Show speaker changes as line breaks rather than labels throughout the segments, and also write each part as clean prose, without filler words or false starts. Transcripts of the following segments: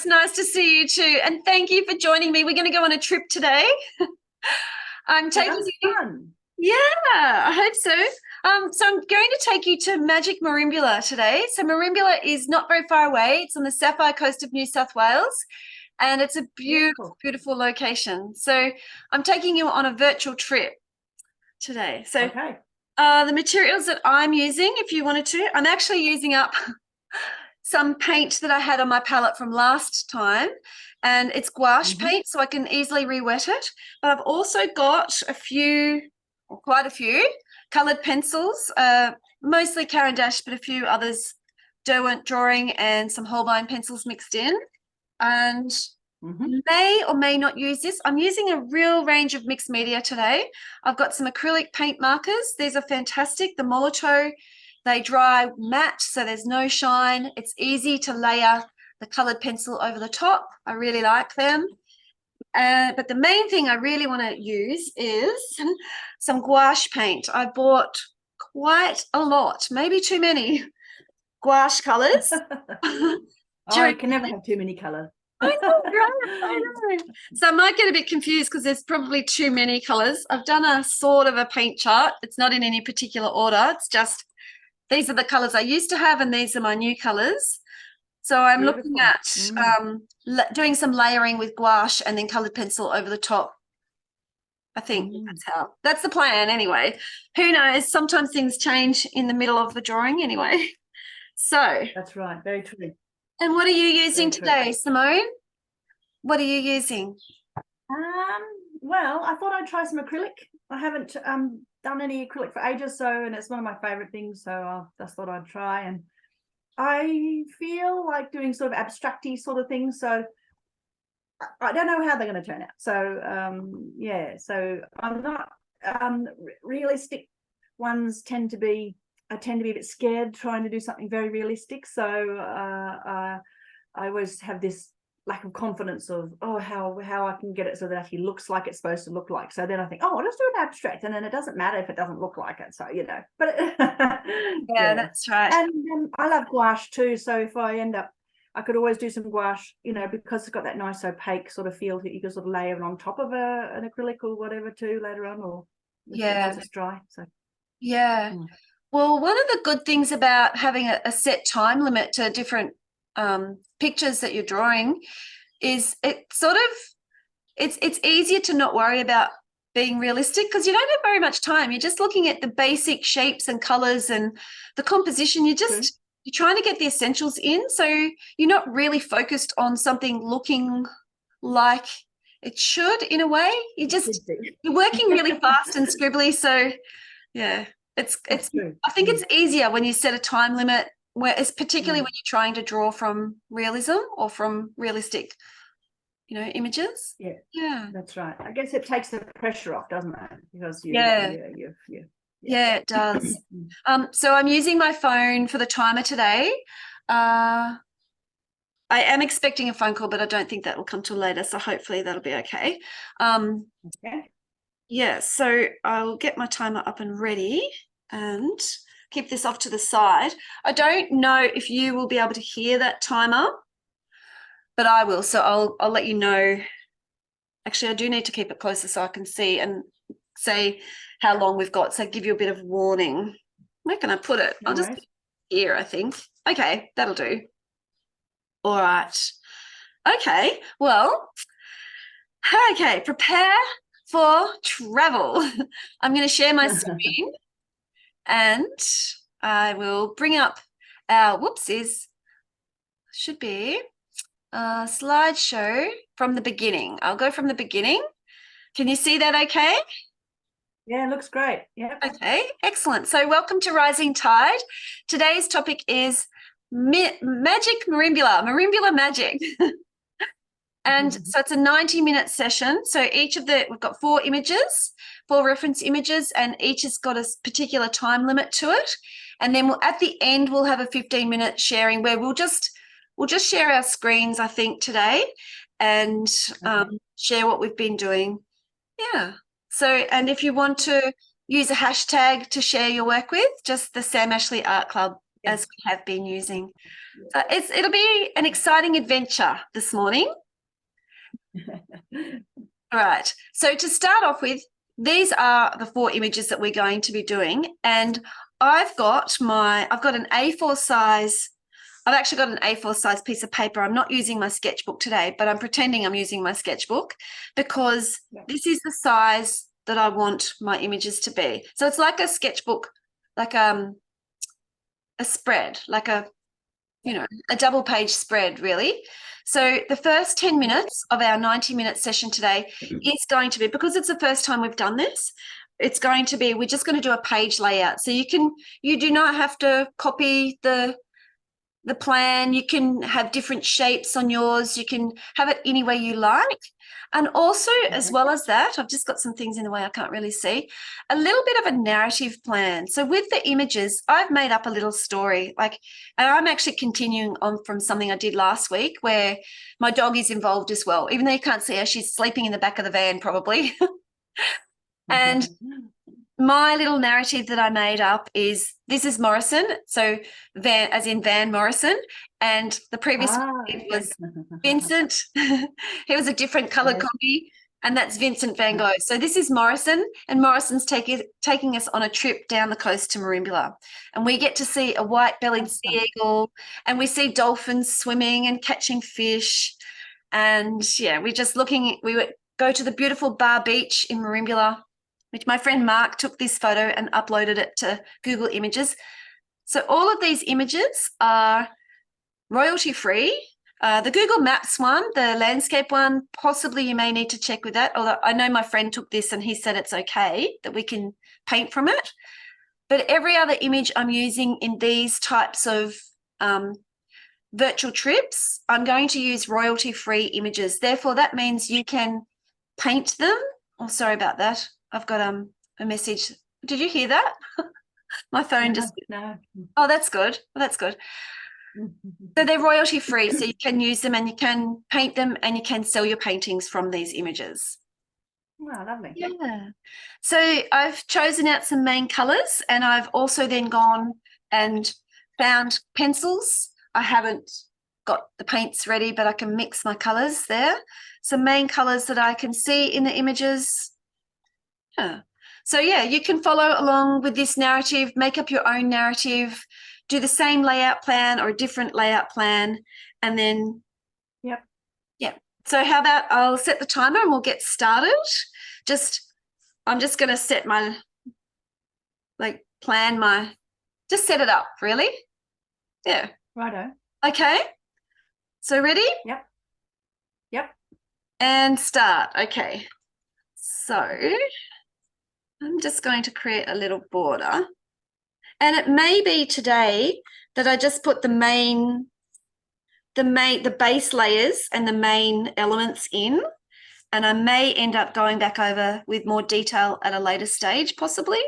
it's nice to see you too. And thank you for joining me. We're going to go on a trip today. I'm taking you.
Fun.
Yeah, I hope so. So I'm going to take you to Magic Merimbula today. So Merimbula is not very far away. It's on the Sapphire Coast of New South Wales, and it's a beautiful, beautiful location. So I'm taking you on a virtual trip today. So
okay.
The materials that I'm using, if you wanted to, I'm actually using up some paint that I had on my palette from last time, and it's gouache paint, so I can easily re-wet it. But I've also got quite a few coloured pencils, mostly Caran d'Ache, but a few others, Derwent drawing, and some Holbein pencils mixed in. And may or may not use this. I'm using a real range of mixed media today. I've got some acrylic paint markers. These are fantastic. The Molotow, they dry matte, so there's no shine. It's easy to layer the coloured pencil over the top. I really like them. But the main thing I really want to use is some gouache paint. I bought quite a lot, maybe too many gouache colours.
You can never have too many colours.
I know, right? I know. So I might get a bit confused because there's probably too many colours. I've done a sort of a paint chart. It's not in any particular order. It's just these are the colours I used to have and these are my new colours. So I'm looking at doing some layering with gouache and then coloured pencil over the top. I think that's the plan anyway. Who knows? Sometimes things change in the middle of the drawing anyway. So
that's right. Very true.
And what are you using today, Simone? What are you using?
Well, I thought I'd try some acrylic. I haven't done any acrylic for ages, and it's one of my favorite things, so I just thought I'd try. And I feel like doing sort of abstracty sort of things, so I don't know how they're going to turn out. So so I'm not realistic ones tend to be a bit scared trying to do something very realistic, so I always have this lack of confidence of how I can get it so that it actually looks like it's supposed to look like. So then I think, I'll just do an abstract, and then it doesn't matter if it doesn't look like it. So but
that's right.
And I love gouache too, so if I end up, I could always do some gouache, because it's got that nice opaque sort of feel that you can sort of layer it on top of an acrylic or whatever too later on, or it's dry. So
well, one of the good things about having a set time limit to different pictures that you're drawing is it's easier to not worry about being realistic because you don't have very much time. You're just looking at the basic shapes and colours and the composition. You're trying to get the essentials in, so you're not really focused on something looking like it should in a way. You're working really fast and scribbly, so it's I think it's easier when you set a time limit, particularly when you're trying to draw from realism or from realistic images.
Yeah, that's right. I guess it takes the pressure off, doesn't it? Because
it does. So I'm using my phone for the timer today. I am expecting a phone call, but I don't think that will come till later, so hopefully that'll be okay. So I'll get my timer up and ready and keep this off to the side. I don't know if you will be able to hear that timer, but I will, so I'll let you know. Actually, I do need to keep it closer so I can see and say how long we've got, so give you a bit of warning. Where can I put it? I'll just put it here, I think. Okay, that'll do. All right. Okay, well, prepare for travel. I'm going to share my screen and I will bring up our should be a slideshow from the beginning. I'll go from the beginning. Can you see that okay?
Yeah, it looks great. Yeah.
Okay, excellent. So welcome to Rising Tide. Today's topic is Magic Merimbula, Merimbula Magic. And so it's a 90-minute session. So we've got 4 reference images, and each has got a particular time limit to it. And then at the end, we'll have a 15-minute sharing where we'll just share our screens, I think, today and share what we've been doing. Yeah. So, and if you want to use a hashtag to share your work with, just the Sam Ashley Art Club as we have been using. So it'll be an exciting adventure this morning. All right. So to start off with, these are the 4 images that we're going to be doing, and I've got an A4 size. I've actually got an A4 size piece of paper. I'm not using my sketchbook today, but I'm pretending I'm using my sketchbook because this is the size that I want my images to be. So it's like a sketchbook, like a spread, like a double page spread, really. So the first 10 minutes of our 90-minute session today is going to be, because it's the first time we've done this, it's going to be, we're just going to do a page layout. So you do not have to copy the plan. You can have different shapes on yours. You can have it any way you like. And also, as well as that, I've just got some things in the way I can't really see, a little bit of a narrative plan. So with the images, I've made up a little story, and I'm actually continuing on from something I did last week where my dog is involved as well, even though you can't see her, she's sleeping in the back of the van probably. And my little narrative that I made up is, this is Morrison, so Van, as in Van Morrison, and the previous was Vincent. He was a different coloured copy, and that's Vincent van Gogh. So this is Morrison, and Morrison's taking us on a trip down the coast to Merimbula, and we get to see a white-bellied sea eagle, and we see dolphins swimming and catching fish, and we're just looking. We go to the beautiful Bar Beach in Merimbula, which my friend Mark took this photo and uploaded it to Google Images. So all of these images are royalty-free. The Google Maps one, the landscape one, possibly you may need to check with that, although I know my friend took this and he said it's okay that we can paint from it. But every other image I'm using in these types of virtual trips, I'm going to use royalty-free images. Therefore, that means you can paint them. Oh, sorry about that. I've got a message. Did you hear that? My phone
No.
Oh, that's good. Well, that's good. So they're royalty free, so you can use them and you can paint them and you can sell your paintings from these images.
Wow, lovely.
Yeah. So I've chosen out some main colours, and I've also then gone and found pencils. I haven't got the paints ready, but I can mix my colours there. Some main colours that I can see in the images. So you can follow along with this narrative, make up your own narrative, do the same layout plan or a different layout plan, and then so how about I'll set the timer and we'll get started. I'm just going to set my just set it up, really.
Righto.
Okay, so ready?
Yep.
And start. Okay, so I'm just going to create a little border, and it may be today that I just put the base layers and the main elements in, and I may end up going back over with more detail at a later stage, possibly.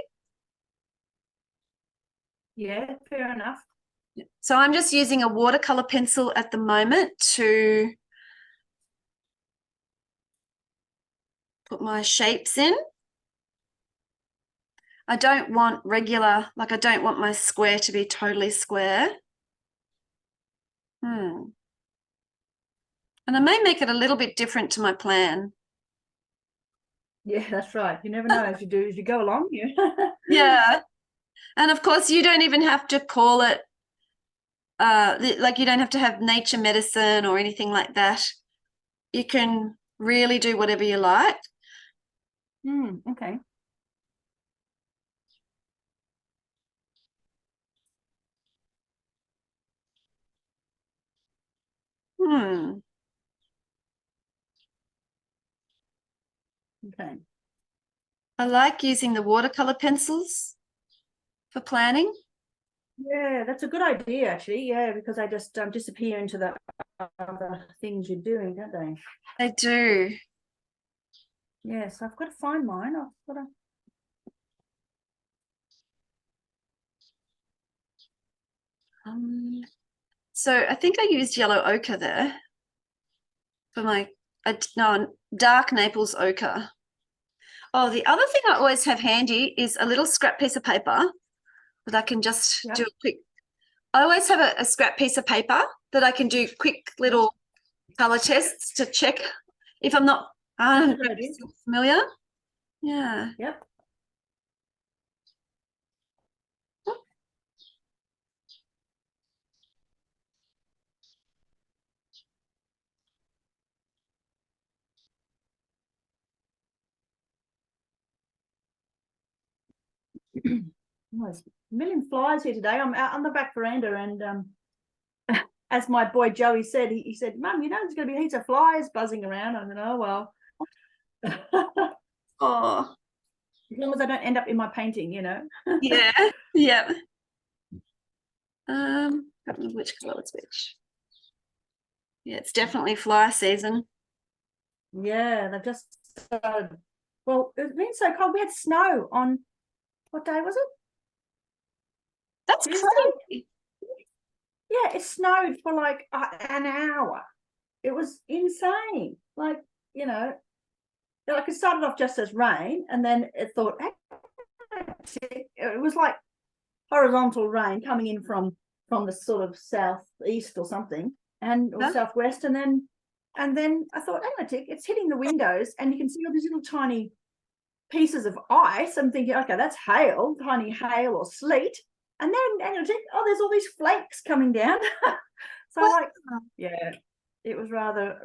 Yeah, fair enough.
So I'm just using a watercolor pencil at the moment to put my shapes in. I don't want regular, I don't want my square to be totally square. And I may make it a little bit different to my plan.
Yeah, that's right. You never know as you go along.
Yeah. And of course, you don't even have to call it, you don't have to have nature medicine or anything like that. You can really do whatever you like.
Okay. Okay.
I like using the watercolor pencils for planning.
Yeah, that's a good idea, actually. Yeah, because they just disappear into the other things you're doing, don't they?
They do.
Yes, I've got to find mine. I've got to.
So I think I used yellow ochre there for my dark Naples ochre. Oh, the other thing I always have handy is a little scrap piece of paper that I can just do a quick I always have a scrap piece of paper that I can do quick little color tests to check if I'm not
Good idea.
familiar. Yeah.
Yep. There's a million flies here today. I'm out on the back veranda, and as my boy Joey said, he said, "Mum, you know there's going to be heaps of flies buzzing around." I said, "Oh well."
Oh,
As long as I don't end up in my painting, you know.
yeah, yeah. I don't know which color was which. Yeah, it's definitely fly season.
Yeah, they've just started. Well, it's been so cold. We had snow on, what day was it?
That's
Tuesday?
crazy.
Yeah, it snowed for like an hour. It was insane. Like, you know, like it started off just as rain, and then it thought, hey, it was like horizontal rain coming in from the sort of southeast or something, or
Huh?
southwest, and then I thought, hang on a tick, it's hitting the windows, and you can see all these little tiny pieces of ice. I'm thinking, okay, that's hail, tiny hail or sleet. And then hang on a tick, oh, there's all these flakes coming down. So
Wow.
like, yeah, it was rather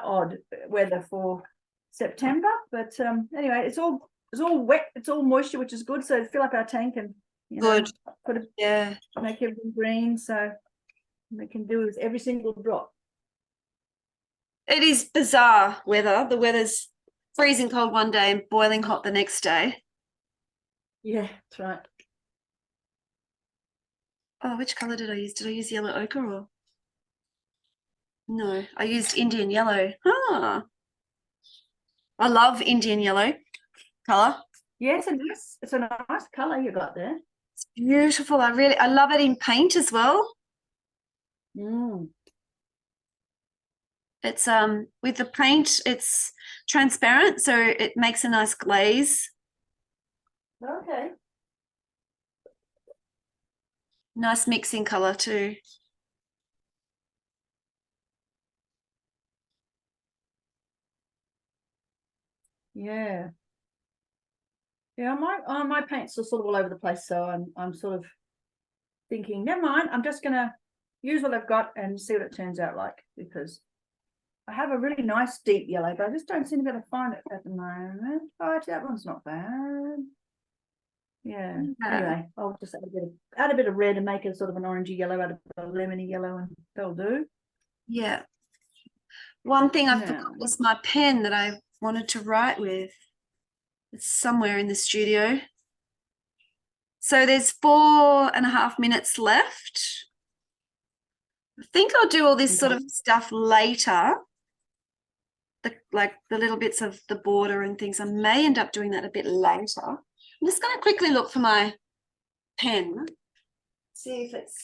odd weather for September. But anyway, it's all wet, it's all moisture, which is good. So fill up our tank and
Good.
put
Yeah.
make everything green, so we can do with every single drop.
It is bizarre weather. The weather's freezing cold one day and boiling hot the next day.
Yeah, that's right.
Oh, which color did I use? Did I use yellow ochre or? No, I used Indian yellow. Ah, I love Indian yellow color.
Yeah, it's a nice color you got there.
It's beautiful. I love it in paint as well.
Mm.
It's with the paint, it's transparent, so it makes a nice glaze.
Okay.
Nice mixing color too.
Yeah. Yeah, my paints are sort of all over the place, so I'm sort of thinking, never mind, I'm just gonna use what I've got and see what it turns out like, because I have a really nice deep yellow, but I just don't seem to be able to find it at the moment. Oh, actually, that one's not bad. Yeah. Anyway, I'll just add a bit of red and make it sort of an orangey yellow out of a lemony yellow, and that'll do.
Yeah. One thing I
Yeah.
forgot was my pen that I wanted to write with. It's somewhere in the studio. So there's 4.5 minutes left. I think I'll do all this sort of stuff later. Like the little bits of the border and things. I may end up doing that a bit later. I'm just going to quickly look for my pen. See if it's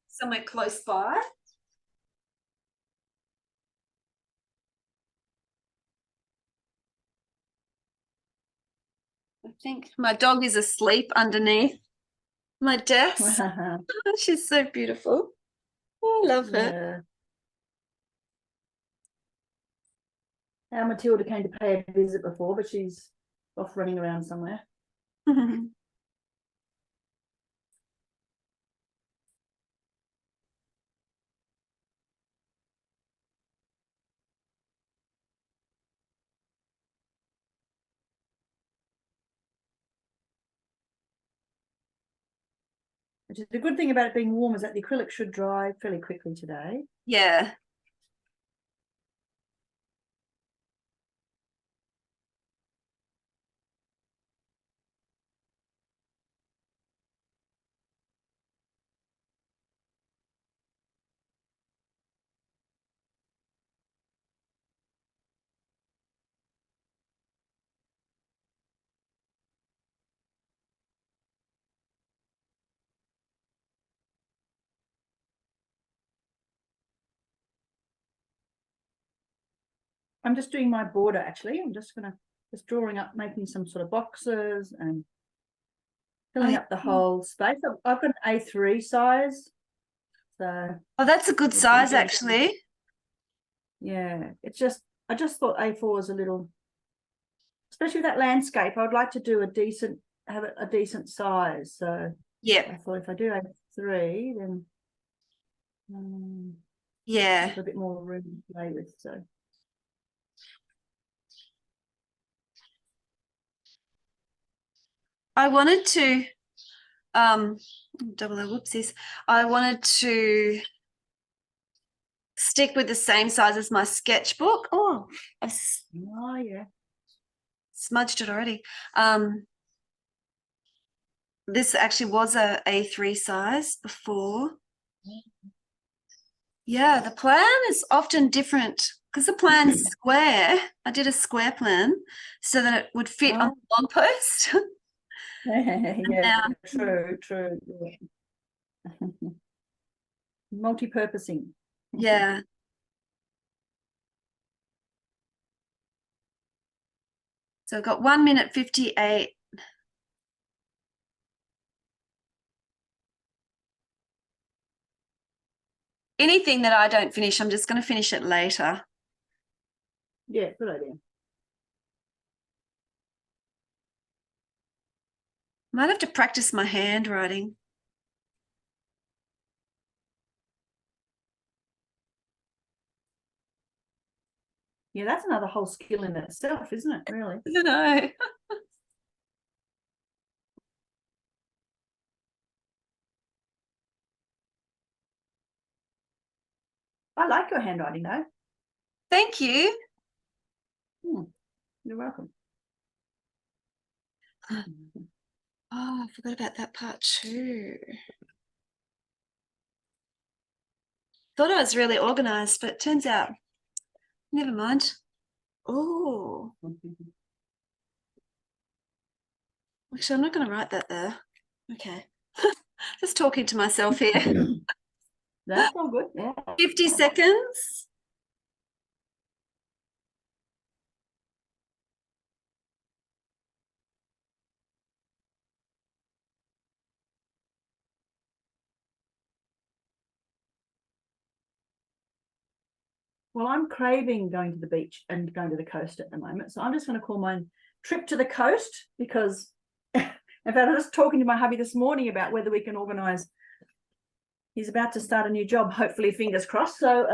somewhere close by. I think my dog is asleep underneath my desk. She's so beautiful. Oh, I love her.
Our Matilda came to pay a visit before, but she's off running around somewhere. Which is the good thing about it being warm, is that the acrylic should dry fairly quickly today.
Yeah.
I'm just doing my border actually. I'm just drawing up, making some sort of boxes and filling up the whole space. I've got an A3 size So
Oh, that's a good
it'd be
size,
good.
actually.
Yeah, it's just I just thought A4 was a little, especially that landscape. I'd like to do have a decent size. So
Yeah.
I thought if I do A3, then
Yeah.
have a bit more room to play with. So
I wanted to double O, whoopsies. I wanted to stick with the same size as my sketchbook. Oh, I've
yeah.
smudged it already. This actually was a A3 size before. Yeah, the plan is often different because the plan's square. I did a square plan so that it would fit on the long post.
Yeah, true. Yeah. Multi-purposing.
Yeah. So I've got 1 minute 58. Anything that I don't finish, I'm just going to finish it later.
Yeah, good idea.
Might have to practice my handwriting.
Yeah, that's another whole skill in itself, isn't it? Really.
I don't know.
I like your handwriting though.
Thank you.
You're welcome.
Oh, I forgot about that part too. Thought I was really organized, but turns out, never mind. Oh, actually, I'm not going to write that there. Okay. Just talking to myself here.
That's all good. Yeah.
50 seconds.
Well, I'm craving going to the beach and going to the coast at the moment. So I'm just going to call mine trip to the coast because in fact, I was talking to my hubby this morning about whether we can organise. He's about to start a new job, hopefully, fingers crossed. So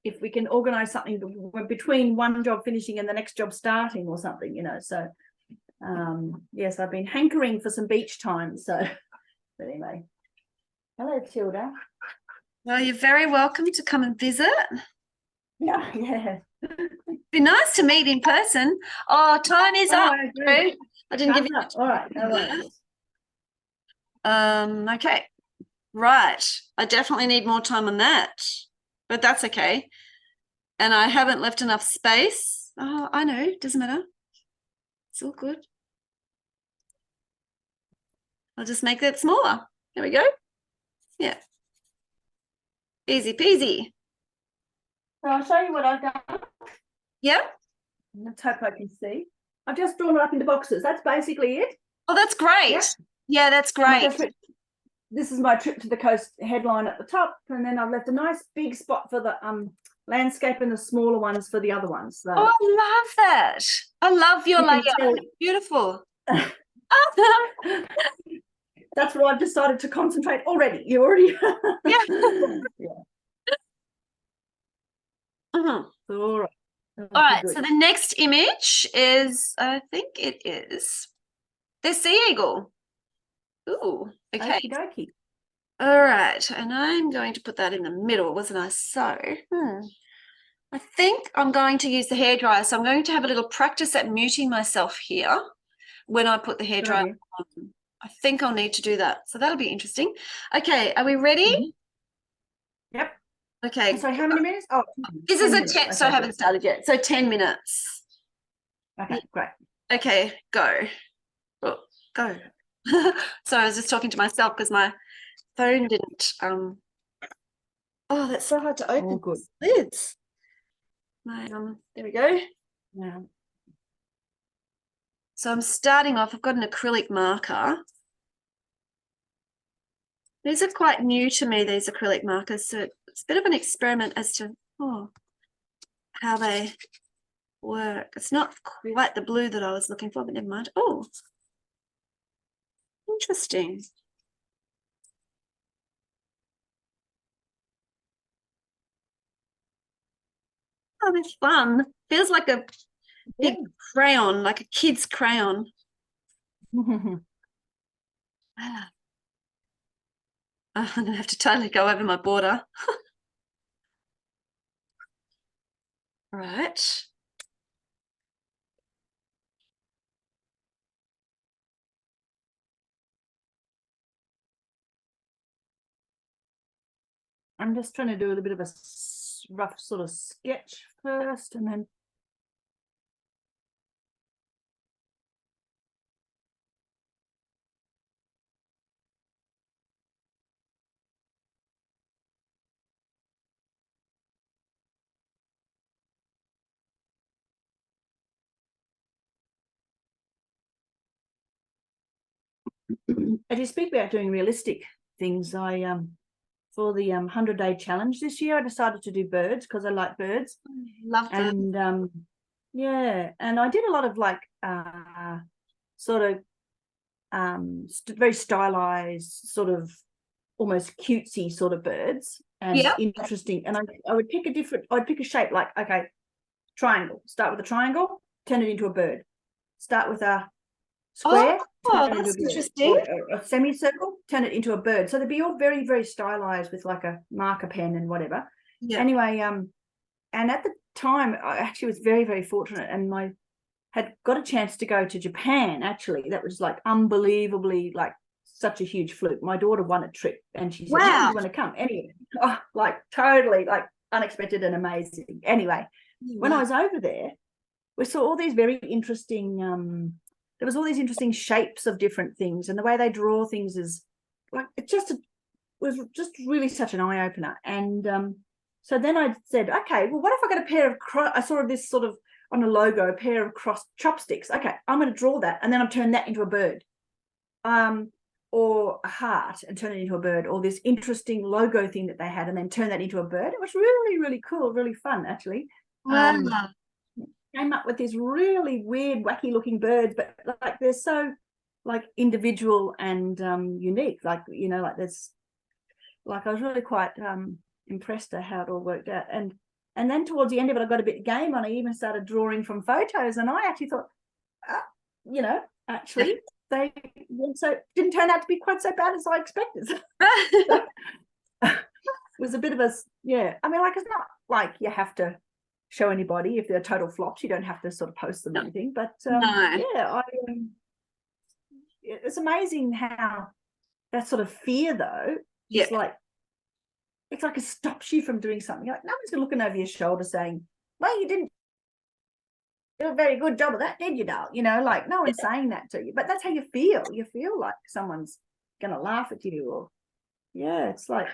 if we can organise something between one job finishing and the next job starting or something, you know. So yes, I've been hankering for some beach time. So but anyway. Hello, Tilda.
Well, you're very welcome to come and visit.
Yeah.
Be nice to meet in person. Oh, time is up.
I
didn't give you
up. All right, no worries.
Okay. Right. I definitely need more time on that, but that's okay. And I haven't left enough space. Oh, I know. Doesn't matter. It's all good. I'll just make that smaller. There we go. Yeah. Easy peasy.
So I'll show you what I've done.
Yeah.
Let's hope I can see. I've just drawn it up into boxes. That's basically it.
Oh, that's great.
Yep.
Yeah, that's great.
This is my trip to the coast headline at the top, and then I've left a nice big spot for the landscape and the smaller ones for the other ones. So
Oh, I love that. I love your layout. Beautiful.
That's what I've decided to concentrate already. You already.
Yeah.
Yeah.
All
right.
All right. So the next image is, I think it is the sea eagle. Ooh. Okay.
Okey-dokey.
All right. And I'm going to put that in the middle, wasn't I? So, I think I'm going to use the hairdryer. So I'm going to have a little practice at muting myself here when I put the hairdryer on. I think I'll need to do that. So that'll be interesting. Okay, are we ready?
Yep.
Okay.
So how many minutes? Oh,
this is a 10, so I haven't started yet. So 10 minutes.
Okay, great.
Okay, go. Oh, go. So I was just talking to myself because my phone didn't. Oh, that's so hard to open.
Good.
Lids. There we go.
Yeah.
So I'm starting off. I've got an acrylic marker. These are quite new to me, these acrylic markers, so it's a bit of an experiment as to how they work. It's not quite the blue that I was looking for, but never mind. Oh, interesting. Oh, they're fun. Feels like a big crayon, like a kid's crayon. I'm going to have to totally go over my border. Right.
I'm just trying to do a little bit of a rough sort of sketch first, and then as you speak about doing realistic things, I for the 100-day challenge this year, I decided to do birds because I like birds.
Love them.
And yeah, and I did a lot of like sort of very stylized, sort of almost cutesy sort of birds, and interesting. And I would pick I'd pick a shape like, okay, triangle, start with a triangle, turn it into a bird. Start with a square, turn it
that's
into a bird.
interesting.
Or a semicircle, turn it into a bird. So they'd be all very, very stylized with like a marker pen and whatever.
Yeah.
Anyway, and at the time I actually was very, very fortunate, and I had got a chance to go to Japan. Actually, that was like unbelievably, like such a huge fluke. My daughter won a trip, and she said, "Mom, do you want to come?" Anyway, like totally like unexpected and amazing. Anyway, when I was over there, we saw all these very interesting there was all these interesting shapes of different things, and the way they draw things is like it was just really such an eye-opener. And so then I said, okay, well, what if I got a pair of I saw this sort of on a logo, a pair of crossed chopsticks. Okay, I'm going to draw that, and then I'll turn that into a bird, or a heart and turn it into a bird, or this interesting logo thing that they had, and then turn that into a bird. It was really, really cool, really fun, actually.
Wow.
Came up with these really weird, wacky looking birds, but like they're so like individual and unique. Like, you know, like there's like I was really quite impressed at how it all worked out. And then towards the end of it, I got a bit game on. I even started drawing from photos, and I actually thought, you know, actually they didn't turn out to be quite so bad as I expected. It was a bit of a, yeah. I mean, like it's not like you have to show anybody if they're total flops. You don't have to sort of post them or anything. But yeah, it's amazing how that sort of fear though is like, it's like it stops you from doing something. Like no one's looking over your shoulder saying, well, you didn't do a very good job of that, did you, doll? You know, like no one's saying that to you, but that's how you feel. You feel like someone's gonna laugh at you, or it's like,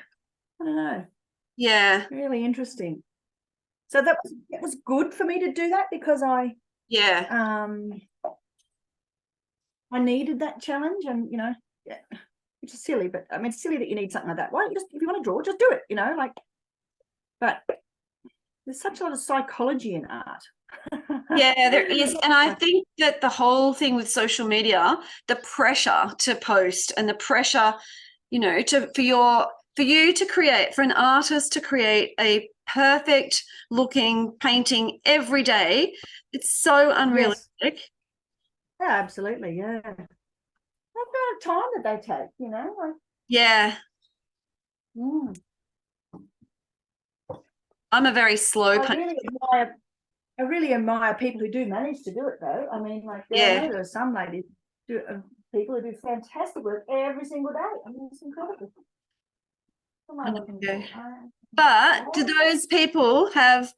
I don't know.
Yeah.
Really interesting. So it was good for me to do that, because I needed that challenge, and you know, which is silly, but I mean, it's silly that you need something like that. Why don't you just, if you want to draw, just do it, you know, like, but there's such a lot of psychology in art.
Yeah, there is. And I think that the whole thing with social media, the pressure to post and the pressure, you know, for you to create, for an artist to create a perfect looking painting every day, it's so unrealistic.
Yes. Yeah, absolutely. Yeah. The amount of time that they take, you know, like,
yeah. I'm a very slow painter.
I really admire people who do manage to do it, though. I mean, like, I know there are some ladies, people who do fantastic work every single day. I mean, it's incredible.
But do those people have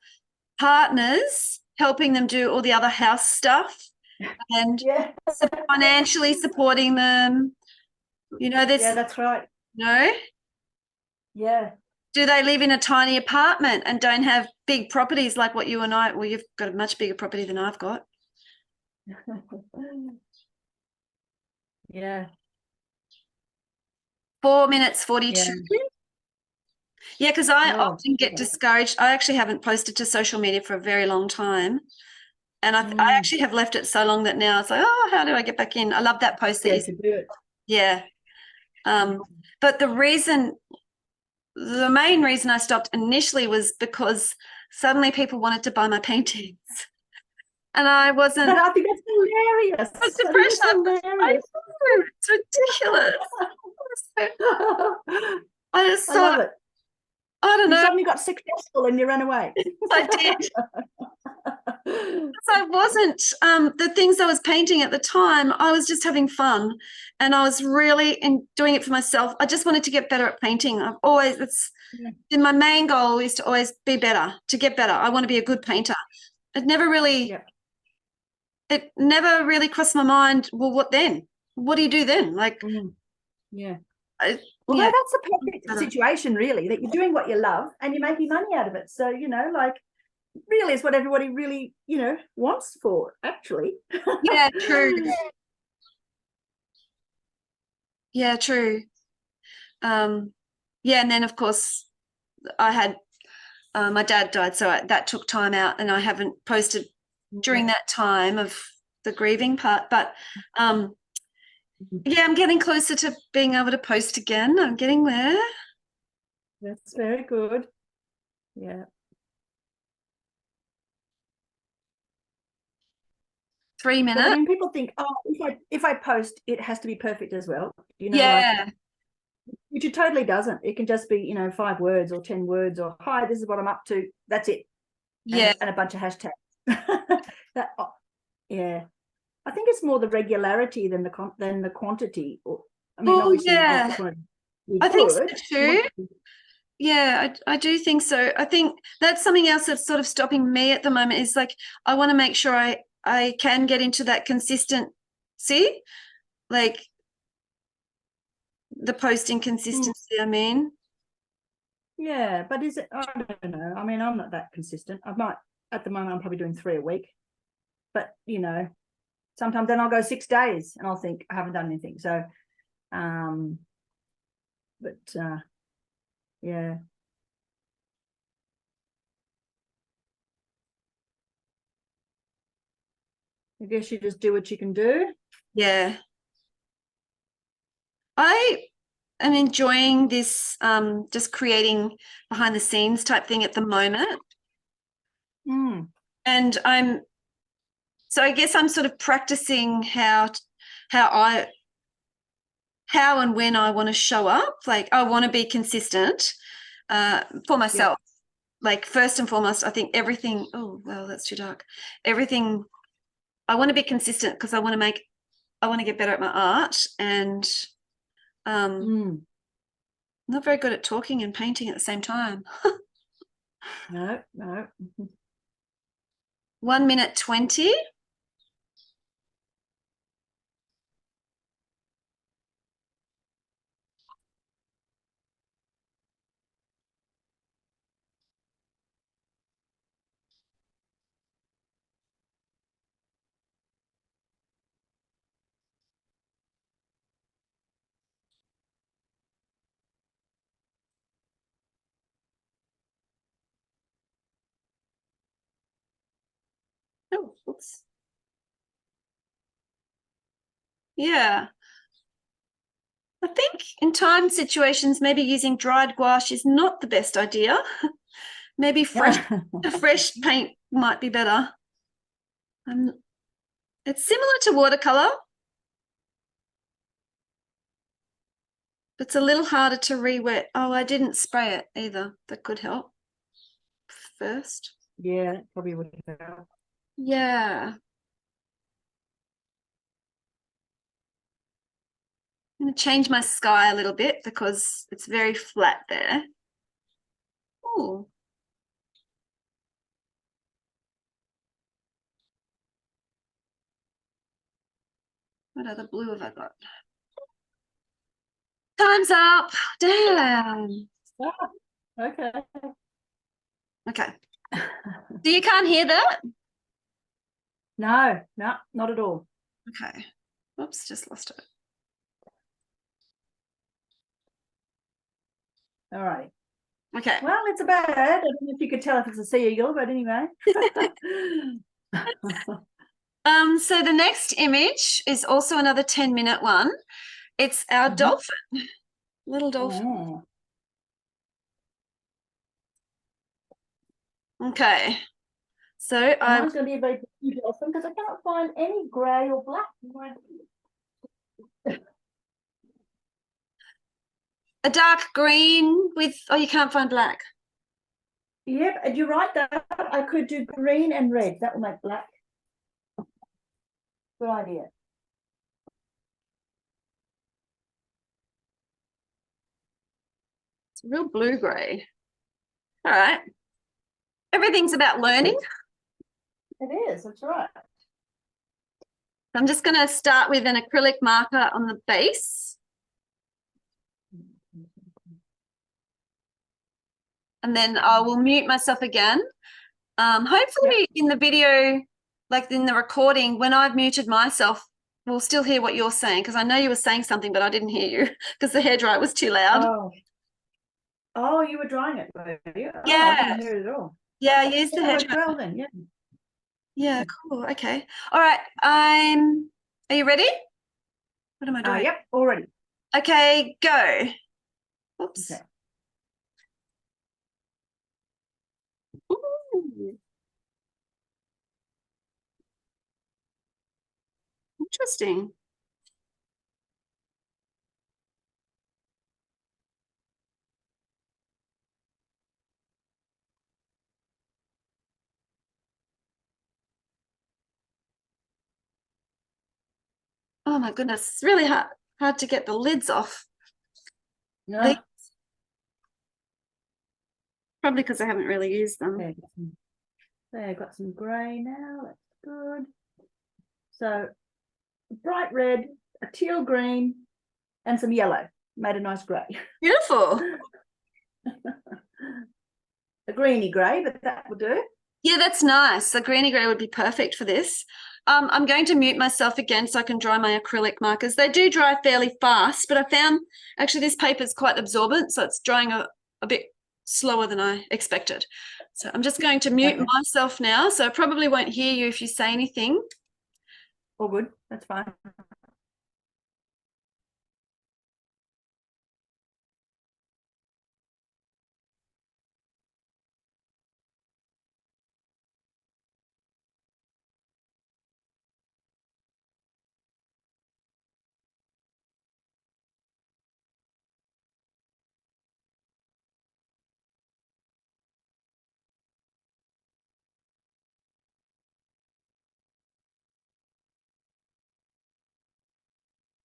partners helping them do all the other house stuff and financially supporting them? You know, this.
Yeah, that's right.
No?
Yeah.
Do they live in a tiny apartment and don't have big properties like what you and I? Well, you've got a much bigger property than I've got.
Yeah.
4 minutes 42. Yeah, because I
Oh,
often get discouraged. I actually haven't posted to social media for a very long time. And I actually have left it so long that now it's like, oh, how do I get back in? I love that post that you
to do it.
Yeah. But the main reason I stopped initially was because suddenly people wanted to buy my paintings. And I wasn't.
I think that's hilarious.
I was depressed.
Hilarious.
It's ridiculous. I just
I
thought,
love it.
I don't
You
know.
suddenly got successful and you ran away.
I did. I wasn't the things I was painting at the time, I was just having fun and I was really doing it for myself. I just wanted to get better at painting. I've always been my main goal is to always be better, to get better. I want to be a good painter. It never really crossed my mind, well, what then? What do you do then? Like
that's a perfect situation, really, that you're doing what you love and you're making money out of it. So, like, really is what everybody really, wants for, actually.
Yeah, true. Yeah, true. And then, of course, I had my dad died, so that took time out and I haven't posted during that time of the grieving part. But I'm getting closer to being able to post again. I'm getting there.
That's very good. Yeah.
3 minutes.
I mean, people think, oh, if I post, it has to be perfect as well. Which it totally doesn't. It can just be, 5 words or 10 words or, hi, this is what I'm up to. That's it.
Yeah.
And a bunch of hashtags. I think it's more the regularity than the quantity. Obviously,
I think so too. Yeah, I do think so. I think that's something else that's sort of stopping me at the moment is like I want to make sure I can get into that consistency, like the posting consistency, I mean.
Yeah, but is it? I don't know. I mean, I'm not that consistent. At the moment, I'm probably doing 3 a week. But, sometimes then I'll go 6 days and I'll think I haven't done anything. So, yeah. I guess you just do what you can do.
Yeah. I am enjoying this just creating behind the scenes type thing at the moment. And I guess I'm sort of practicing how and when I want to show up. Like I want to be consistent for myself. Like first and foremost, I think everything, oh, well, that's too dark. Everything, I want to be consistent because I want to get better at my art and not very good at talking and painting at the same time.
No.
1 minute 20. Oh, oops. Yeah. I think in time situations, maybe using dried gouache is not the best idea. Maybe fresh paint might be better. It's similar to watercolor. It's a little harder to re-wet. Oh, I didn't spray it either. That could help first.
Yeah, probably would help.
Yeah. I'm going to change my sky a little bit because it's very flat there. Oh. What other blue have I got? Time's up. Damn.
Okay.
Okay. So you can't hear that?
No, not at all.
Okay. Oops, just lost it.
All right.
Okay.
Well, it's a bird. I don't know if you could tell if it's a sea eagle, but anyway.
So the next image is also another 10-minute one. It's our dolphin, little dolphin.
Oh.
Okay. So
Mine's going to be a very pretty dolphin because I cannot find any grey or black.
a dark green with, oh, you can't find black.
Yep, and you're right that I could do green and red. That will make black. Good idea.
It's real blue-grey. All right. Everything's about learning.
It is, that's right.
I'm just going to start with an acrylic marker on the base. And then I will mute myself again. Hopefully in the video, like in the recording, when I've muted myself, we'll still hear what you're saying, because I know you were saying something, but I didn't hear you because the hairdryer was too loud.
Oh, you were drying it, were you? Oh,
Yeah.
I didn't hear it at all.
Yeah, I used the hairdryer.
Well then, yeah.
Yeah, cool. Okay. All right. Are you ready? What am I doing?
Yep, already.
Okay, go. Oops.
Okay.
Ooh. Interesting. Oh my goodness, it's really hard to get the lids off.
No.
Probably because I haven't really used them.
There, got some grey now. That's good. So bright red, a teal green, and some yellow. Made a nice grey.
Beautiful.
A greeny grey, but that will do.
Yeah, that's nice. The greeny grey would be perfect for this. I'm going to mute myself again so I can dry my acrylic markers. They do dry fairly fast, but I found actually this paper is quite absorbent, so it's drying a bit slower than I expected. So I'm just going to mute myself now, so I probably won't hear you if you say anything.
All good, that's fine.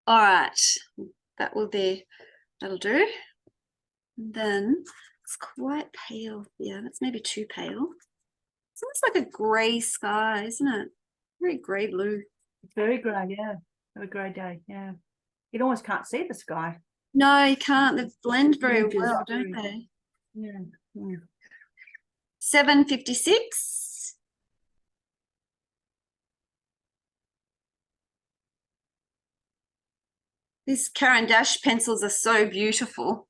All right, that'll do. And then it's quite pale. Yeah, that's maybe too pale. It's almost like a grey sky, isn't it? Very grey blue.
It's very grey, yeah. Have a grey day, yeah. You almost can't see the sky.
No, you can't. They blend very well, don't they?
Yeah.
756. These Caran d'Ache pencils are so beautiful.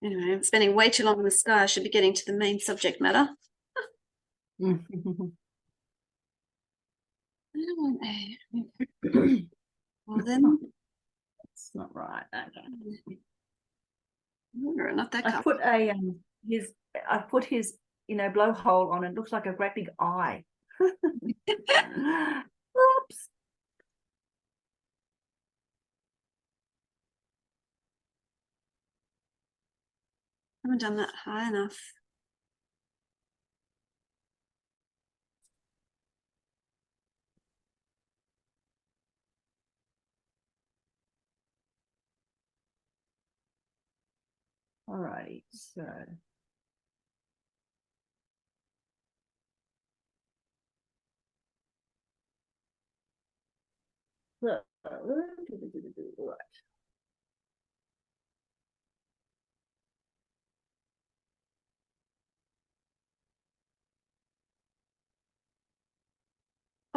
Anyway, I'm spending way too long on the sky. I should be getting to the main subject matter. Well, then
it's not right. Okay.
Not that
I put his blowhole on. It looks like a great big eye. Oops.
I haven't done that high enough.
All righty, so right.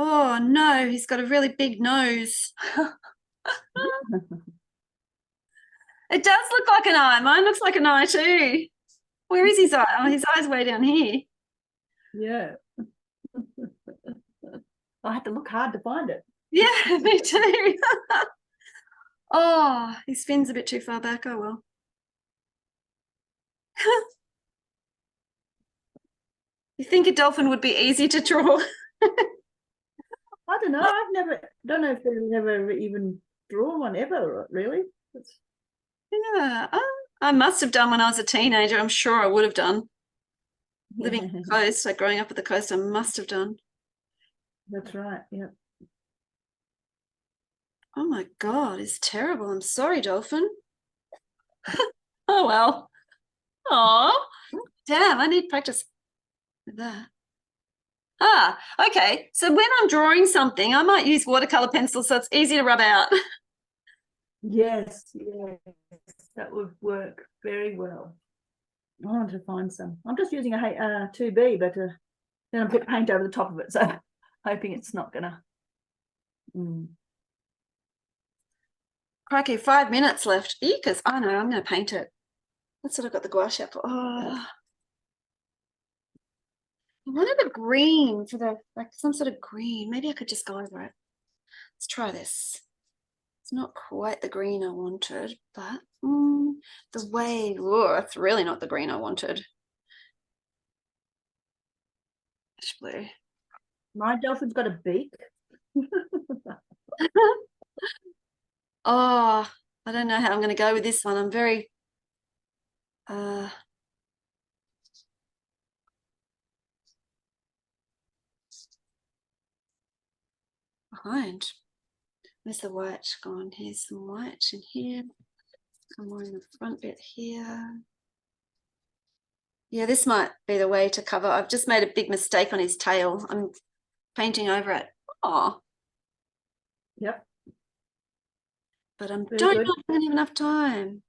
Oh no, he's got a really big nose. It does look like an eye. Mine looks like an eye too. Where is his eye? Oh, his eye's way down here.
Yeah. I had to look hard to find it.
Yeah, me too. Oh, his fin's a bit too far back. Oh well. You think a dolphin would be easy to draw?
I don't know. Don't know if they've never even drawn one ever, really.
Yeah, I must have done when I was a teenager. I'm sure I would have done. Living on the coast, like growing up at the coast, I must have done.
That's right. Yeah.
Oh my God, it's terrible. I'm sorry, dolphin. Oh well. Oh, damn, I need practice with that. Ah, okay. So when I'm drawing something, I might use watercolor pencil so it's easy to rub out.
Yes, that would work very well. I want to find some. I'm just using a 2B, but then I put paint over the top of it, so hoping it's not gonna.
Crikey, 5 minutes left. Because I know I'm going to paint it. That's what I've got the gouache out for. Oh, I wanted a green for the, like some sort of green. Maybe I could just go over it. Let's try this. It's not quite the green I wanted, but the wave. Oh, it's really not the green I wanted. Ash blue.
My dolphin's got a beak.
Oh, I don't know how I'm going to go with this one. I'm very behind. Where's the white gone? Here's some white in here. Some more in the front bit here. Yeah, this might be the way to cover. I've just made a big mistake on his tail. I'm painting over it. Oh.
Yep.
But I don't
Very
know
good.
if I'm going to have enough time.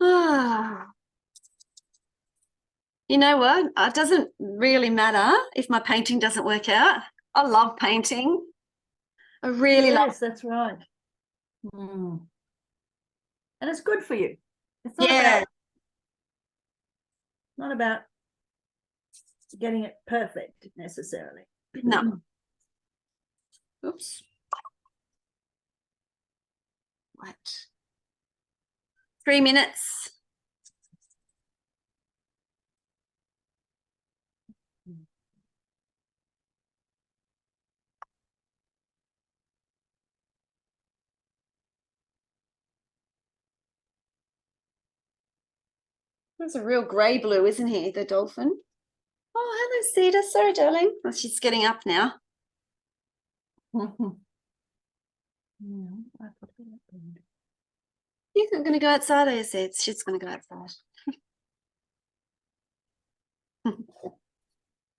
Ah. You know what? It doesn't really matter if my painting doesn't work out. I love painting. I really love.
Yes, that's right. And it's good for you. It's
Yeah.
not about getting it perfect necessarily.
No. Oops. Right. 3 minutes. That's a real grey blue, isn't he, the dolphin? Oh, hello, Cedar. Sorry, darling. Oh, she's getting up now. You're not going to go outside, are you, Ced? She's going to go outside.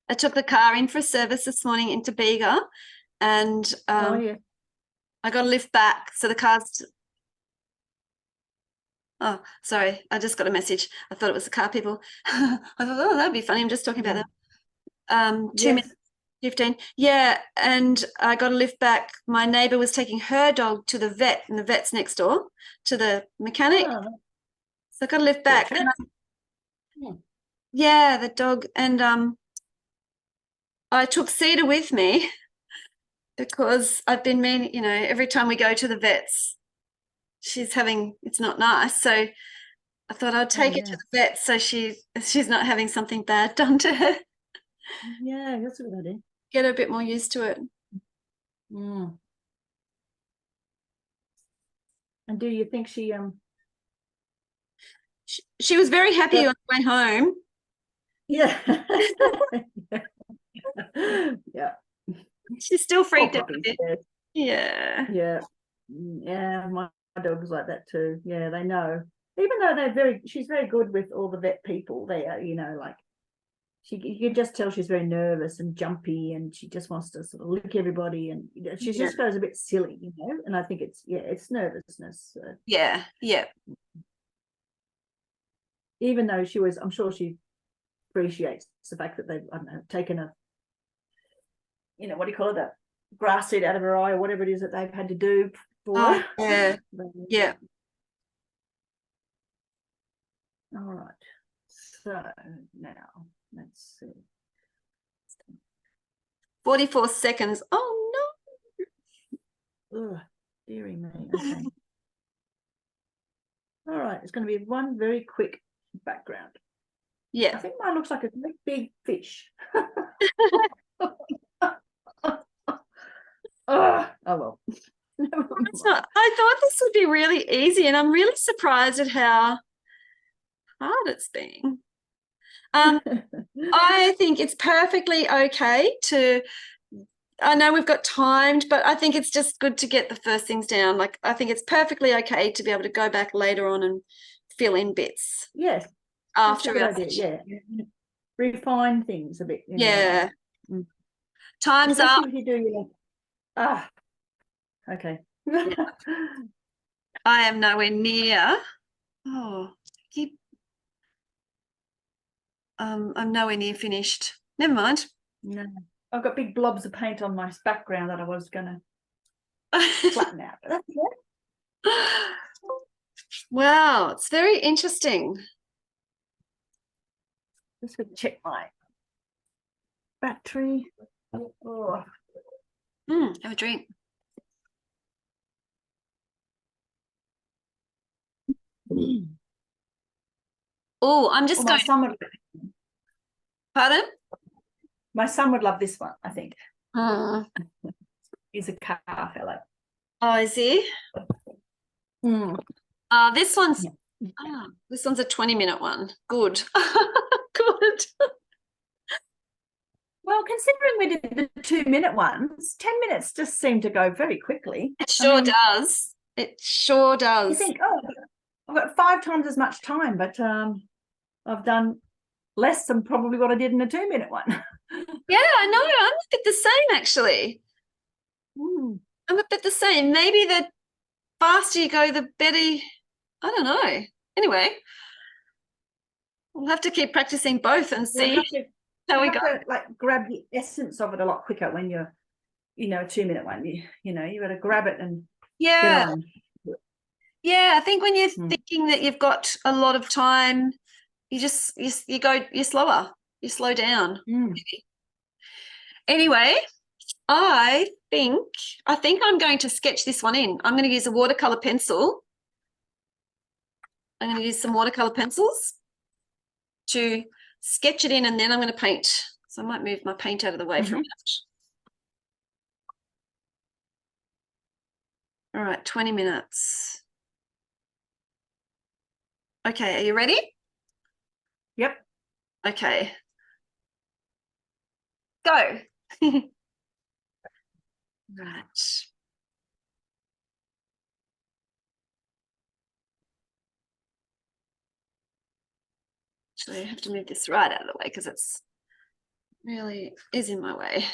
I took the car in for a service this morning into Bega, and I got a lift back. So the car's. Oh, sorry. I just got a message. I thought it was the car people. I thought, oh, that'd be funny. I'm just talking about that. 2 minutes, 15. Yeah, and I got a lift back. My neighbour was taking her dog to the vet, and the vet's next door to the mechanic.
Oh.
So I got a lift back. Yeah, the dog. And I took Cedar with me because I've been meaning, you know, every time we go to the vets, it's not nice. So I thought I'd take her to the vet so she's not having something bad done to her.
Yeah, that's a good idea.
Get her a bit more used to it.
And do you think she
was very happy on the way home.
Yeah. Yeah.
She's still freaked out a bit. Yeah.
Yeah. Yeah, my dog's like that too. Yeah, they know. Even though she's very good with all the vet people there, like you can just tell she's very nervous and jumpy, and she just wants to sort of lick everybody, and she
Yeah.
just goes a bit silly, and I think it's nervousness. So
Yeah. Yeah.
even though I'm sure she appreciates the fact that they've, I don't know, taken a, what do you call it, a grass seed out of her eye or whatever it is that they've had to do for
Oh,
her.
yeah. Yeah.
All right. So now let's see.
44 seconds. Oh
Ugh, dearie me. Okay. All right. It's going to be one very quick background. I
yeah.
think mine looks like a great big fish. Oh well.
It's not, I thought this would be really easy, and I'm really surprised at how hard it's been. I think it's perfectly okay to, I know we've got timed, but I think it's just good to get the first things down. Like, I think it's perfectly okay to be able to go back later on and fill in bits.
Yes.
After
that's a good idea. Yeah. Refine things a bit.
Yeah.
Mm.
Time's
Especially
up.
if you do okay.
I am nowhere near. Oh, keep. I'm nowhere near finished. Never mind.
No. I've got big blobs of paint on my background that I was going to flatten out. But that's it.
Wow, it's very interesting.
Just going to check my battery. Oh.
Have a drink. Oh, I'm just going. Pardon?
My son would love this one, I think.
Mm.
He's a car fellow.
Oh, is he? This one's this one's a 20-minute one. Good. Good.
Well, considering we did the 2-minute ones, 10 minutes just seemed to go very quickly.
It sure does. It sure does.
You think, I've got 5 times as much time, but I've done less than probably what I did in a 2-minute one.
Yeah, I know. I'm a bit the same, actually. I'm a bit the same. Maybe the faster you go, the better. I don't know. Anyway, we'll have to keep practicing both and see how we go.
Like grab the essence of it a lot quicker when you're, a 2-minute one. You got to grab it and get on.
Yeah, I think when you're thinking that you've got a lot of time, you're slower. You slow down. Anyway, I think I'm going to sketch this one in. I'm going to use a watercolor pencil. I'm going to use some watercolor pencils to sketch it in, and then I'm going to paint. So I might move my paint out of the way for a minute. All right, 20 minutes. Okay, are you ready?
Yep.
Okay. Go. Right. Actually, I have to move this right out of the way because it's really is in my way.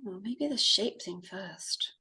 Oh, maybe the shape thing first.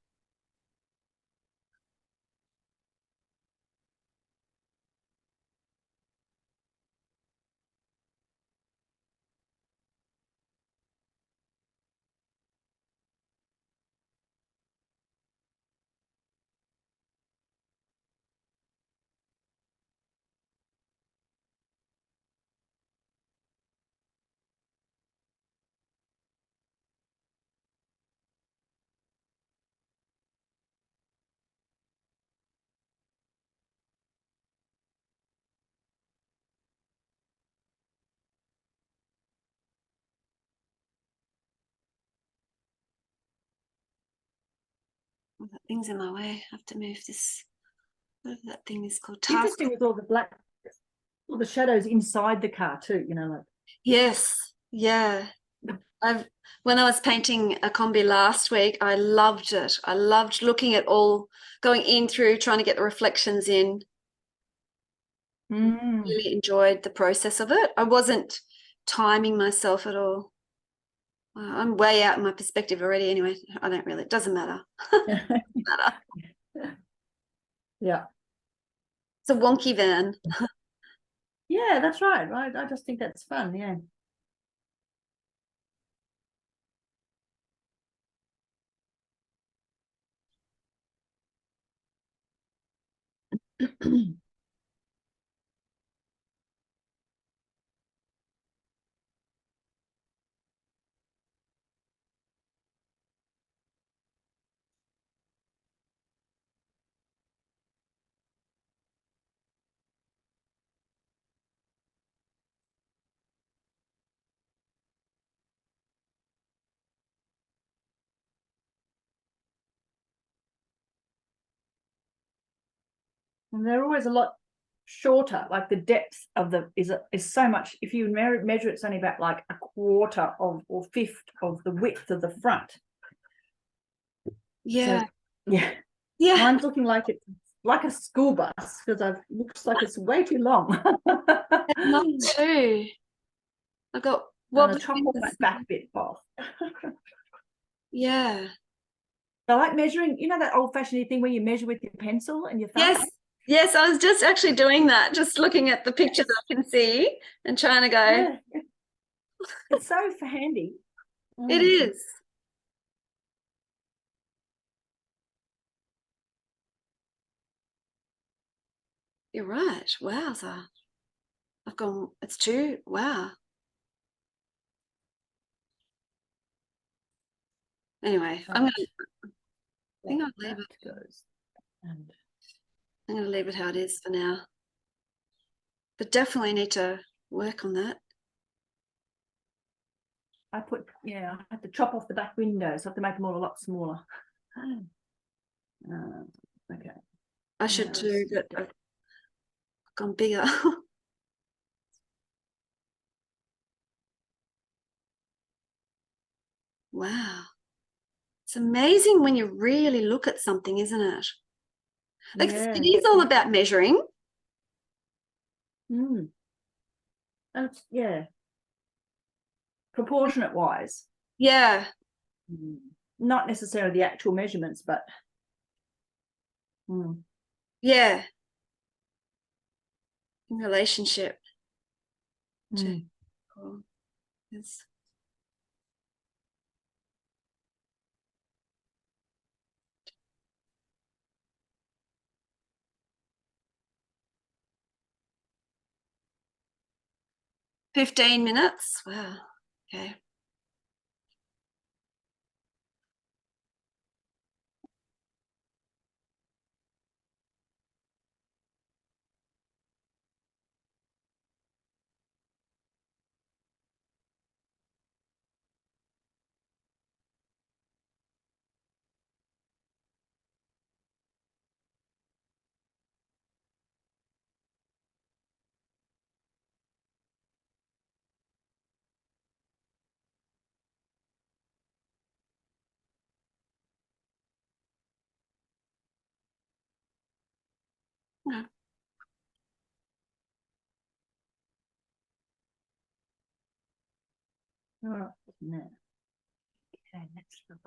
Oh, that thing's in my way. I have to move this. Whatever that thing is called.
Interesting with all the shadows inside the car too, like.
Yes. Yeah. When I was painting a combi last week, I loved it. I loved looking at going in through, trying to get the reflections in. Really enjoyed the process of it. I wasn't timing myself at all. I'm way out in my perspective already anyway. It doesn't matter.
Yeah.
It's a wonky van.
Yeah, that's right. I just think that's fun. Yeah. And they're always a lot shorter. Like the depth of is so much. If you measure, it's only about like a quarter or fifth of the width of the front.
Yeah.
So, yeah.
Yeah.
Mine's looking like it's like a school bus because it looks like it's way too long.
Mine too. I got
and chop all that back bit off.
Yeah.
I like measuring, that old-fashioned thing where you measure with your pencil and your thumb.
Yes, I was just actually doing that, just looking at the pictures I can see and trying to go.
Yeah. It's so handy.
It is. You're right. Wowza. It's too, wow. Anyway, I'm going to leave it. I'm going to leave it how it is for now. But definitely need to work on that.
I had to chop off the back windows. So I have to make them all a lot smaller. Okay.
I should too, but I've gone bigger. Wow. It's amazing when you really look at something, isn't it? Like it is all about measuring.
And proportionate wise.
Yeah.
Not necessarily the actual measurements, but
yeah. In relationship to yes. $15 minutes. Wow. Okay. No.
No. Okay, let's look.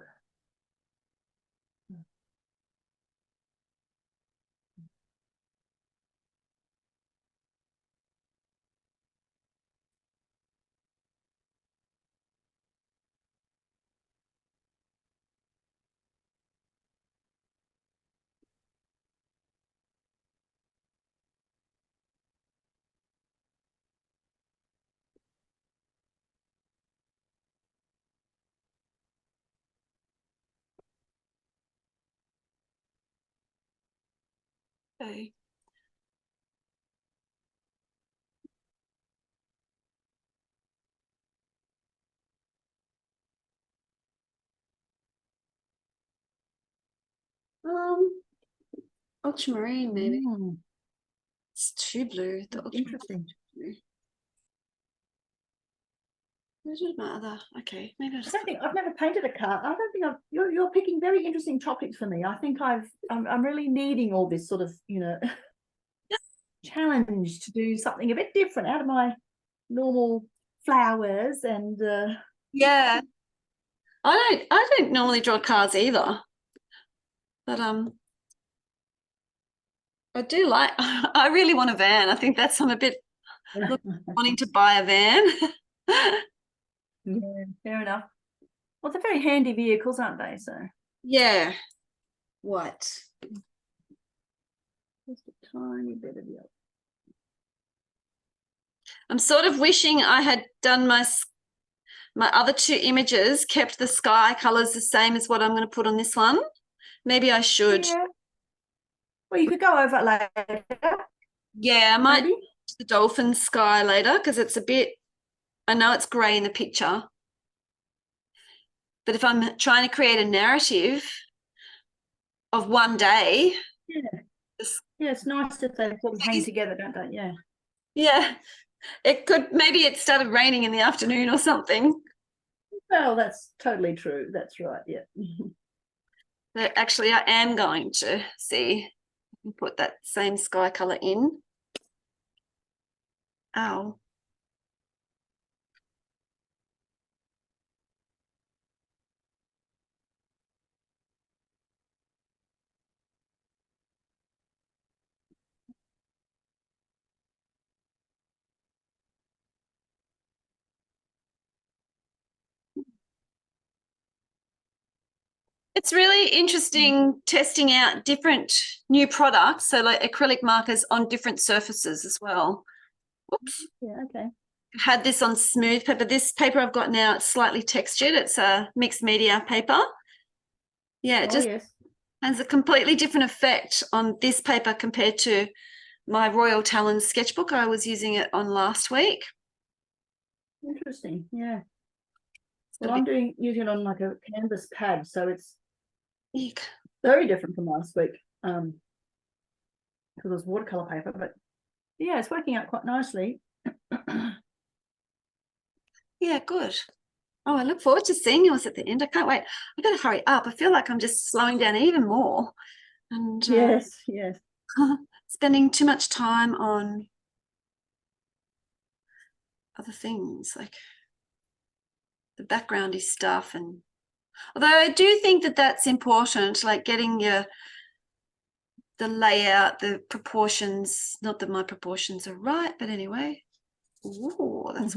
Okay. Ultramarine, maybe.
Mm,
It's too blue. The ultramarine.
interesting.
Where's my other? Okay, maybe I'll
I
just
don't think I've never painted a car. I don't think you're picking very interesting topics for me. I think I'm really needing all this sort of, challenge to do something a bit different out of my normal flowers and
yeah. I don't normally draw cars either. But I do like I really want a van. I think that's I'm a bit wanting to buy a van.
yeah, fair enough. Well, they're very handy vehicles, aren't they? So
Yeah. What?
just a tiny bit of yellow.
I'm sort of wishing I had done my other two images, kept the sky colors the same as what I'm going to put on this one. Maybe I should.
Yeah. Well, you could go over it later.
Yeah, I might
Maybe.
do the dolphin sky later because it's a bit, I know it's grey in the picture. But if I'm trying to create a narrative of one day.
Yeah, it's nice if they sort of hang together, don't they? Yeah.
Yeah. It could, maybe it started raining in the afternoon or something.
Well, that's totally true. That's right. Yeah.
But actually, I am going to see and put that same sky color in. Ow. It's really interesting testing out different new products, so like acrylic markers on different surfaces as well. Whoops.
Yeah, okay.
Had this on smooth paper. This paper I've got now, it's slightly textured. It's a mixed media paper. Yeah, it just
yes.
has a completely different effect on this paper compared to my Royal Talons sketchbook. I was using it on last week.
Interesting. Yeah. Well, I'm using it on like a canvas pad, so it's
Eek.
very different from last week. Because it was watercolor paper, but yeah, it's working out quite nicely.
Yeah, good. Oh, I look forward to seeing yours at the end. I can't wait. I got to hurry up. I feel like I'm just slowing down even more. And
yes.
spending too much time on other things like the backgroundy stuff. And although I do think that that's important, like getting the layout, the proportions, not that my proportions are right, but anyway. Ooh, that's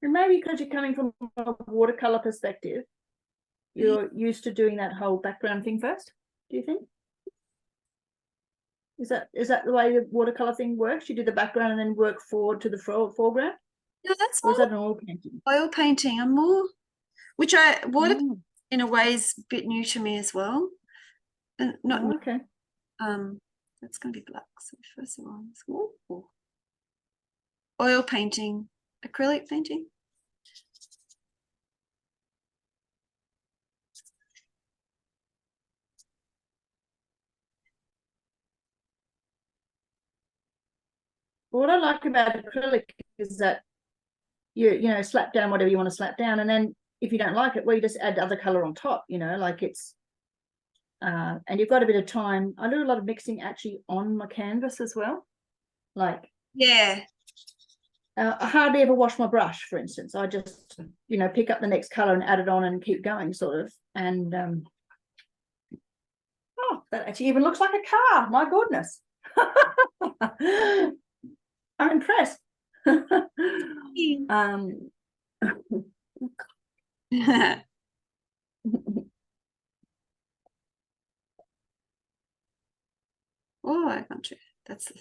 And maybe because you're coming from a watercolor perspective, you're used to doing that whole background thing first, do you think? Is that the way the watercolor thing works? You do the background and then work forward to the foreground?
No, that's
Or is that an oil painting?
Oil painting. I'm more, which water in a way is a bit new to me as well. And not
okay.
That's going to be black. So first of all, oil painting, acrylic painting.
What I like about acrylic is that you slap down whatever you want to slap down, and then if you don't like it, well, you just add other color on top, like it's and you've got a bit of time. I do a lot of mixing actually on my canvas as well. Like
Yeah.
I hardly ever wash my brush, for instance. I just pick up the next color and add it on and keep going, sort of. And oh, that actually even looks like a car. My goodness. I'm impressed.
Oh, I can't. That's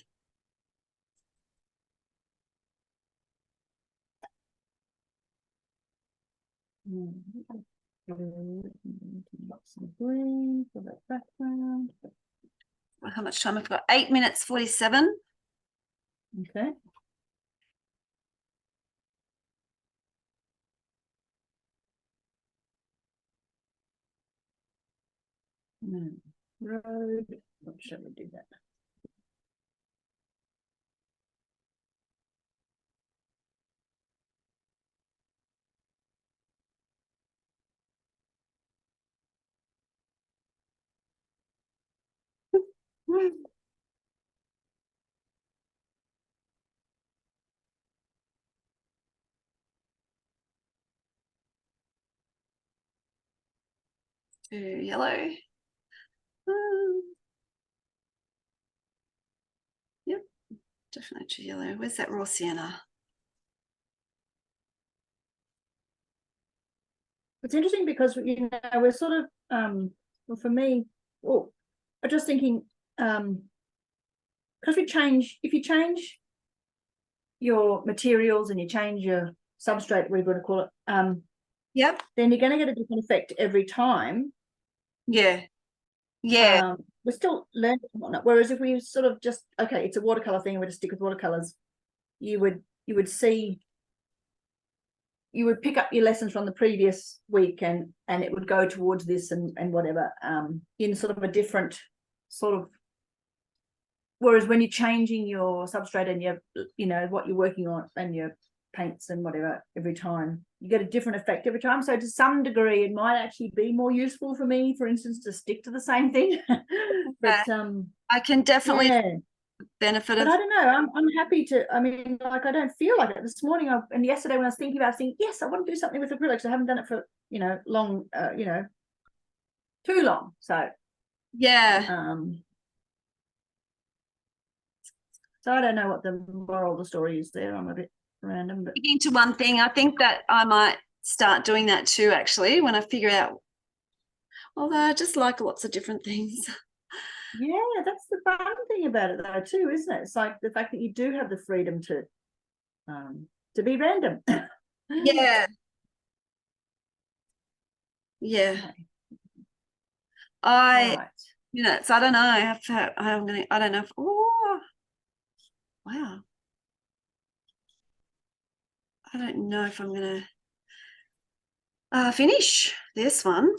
some green for that background.
how much time I've got? 8 minutes 47.
Okay. Road. What shall we do that?
To yellow. Yep, definitely to yellow. Where's that raw sienna?
It's interesting because we're sort of well, for me, I'm just thinking because if you change your materials and you change your substrate, we're going to call it,
Yep.
then you're going to get a different effect every time.
Yeah.
We're still learning and whatnot. Whereas if we sort of just, okay, it's a watercolor thing, we're to stick with watercolors, you would see, you would pick up your lessons from the previous week and it would go towards this and whatever, in sort of a different sort of. Whereas when you're changing your substrate and what you're working on and your paints and whatever every time, you get a different effect every time. So to some degree, it might actually be more useful for me, for instance, to stick to the same thing. But
I can definitely benefit of.
But I don't know. I'm happy to. I mean, like I don't feel like it this morning and yesterday when I was thinking about it, yes, I want to do something with acrylics. I haven't done it for long, too long. So
yeah.
So I don't know what the moral of the story is there. I'm a bit random, but
Speaking to one thing, I think that I might start doing that too, actually, when I figure out, although I just like lots of different things.
Yeah, that's the fun thing about it though too, isn't it? It's like the fact that you do have the freedom to be random.
Yeah. Yeah.
Okay.
I
Right.
So I don't know. I don't know if, oh wow. I don't know if I'm gonna finish this one.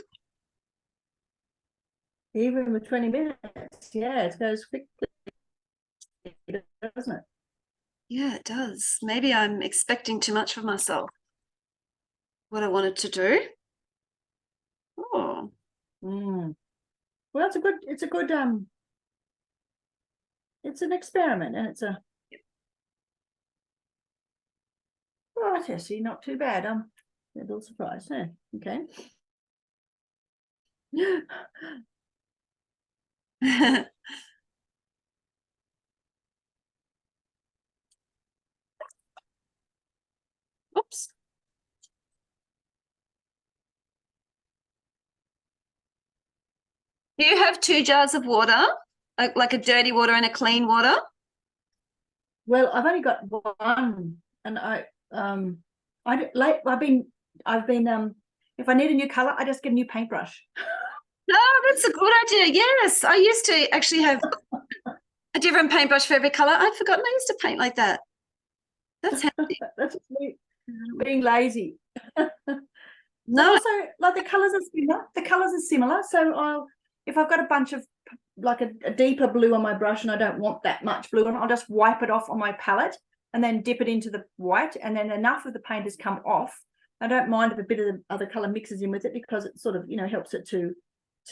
Even with 20 minutes, yeah, it goes quickly, doesn't it?
Yeah, it does. Maybe I'm expecting too much of myself. What I wanted to do. Oh.
Well, it's an experiment, and it's a right, Essie, not too bad. I'm a little surprised, huh? Okay.
Oops. Do you have 2 jars of water, like a dirty water and a clean water?
Well, I've only got one, and I've been if I need a new color, I just get a new paintbrush.
Oh, that's a good idea. Yes, I used to actually have a different paintbrush for every color. I'd forgotten I used to paint like that. That's handy.
That's me being lazy.
No.
But also, like the colors are similar. The colors are similar. So if I've got a bunch of like a deeper blue on my brush and I don't want that much blue on, I'll just wipe it off on my palette and then dip it into the white, and then enough of the paint has come off. I don't mind if a bit of the other color mixes in with it, because it sort of helps it to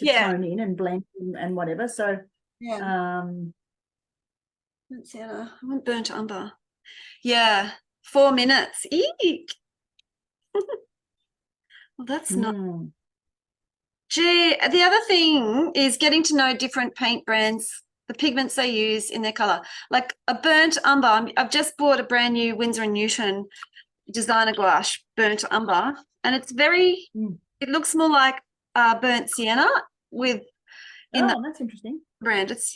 tone in and blend and whatever. So
Sienna. I want burnt umber. Yeah, 4 minutes. Eek. Well, that's not. Gee, the other thing is getting to know different paint brands, the pigments they use in their color. Like a burnt umber, I've just bought a brand new Winsor & Newton designer gouache burnt umber, and it's very, it looks more like burnt sienna
that's interesting.
Brand. It's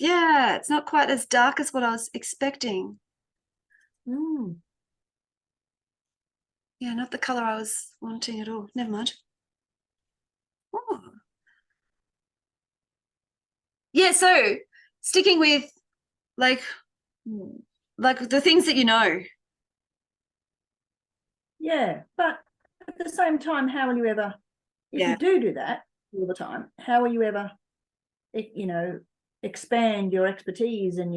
not quite as dark as what I was expecting. Yeah, not the color I was wanting at all. Never mind. Oh. Yeah, so sticking with like the things that you know.
Yeah, but at the same time, how will you ever, if you do that all the time, how will you ever expand your expertise and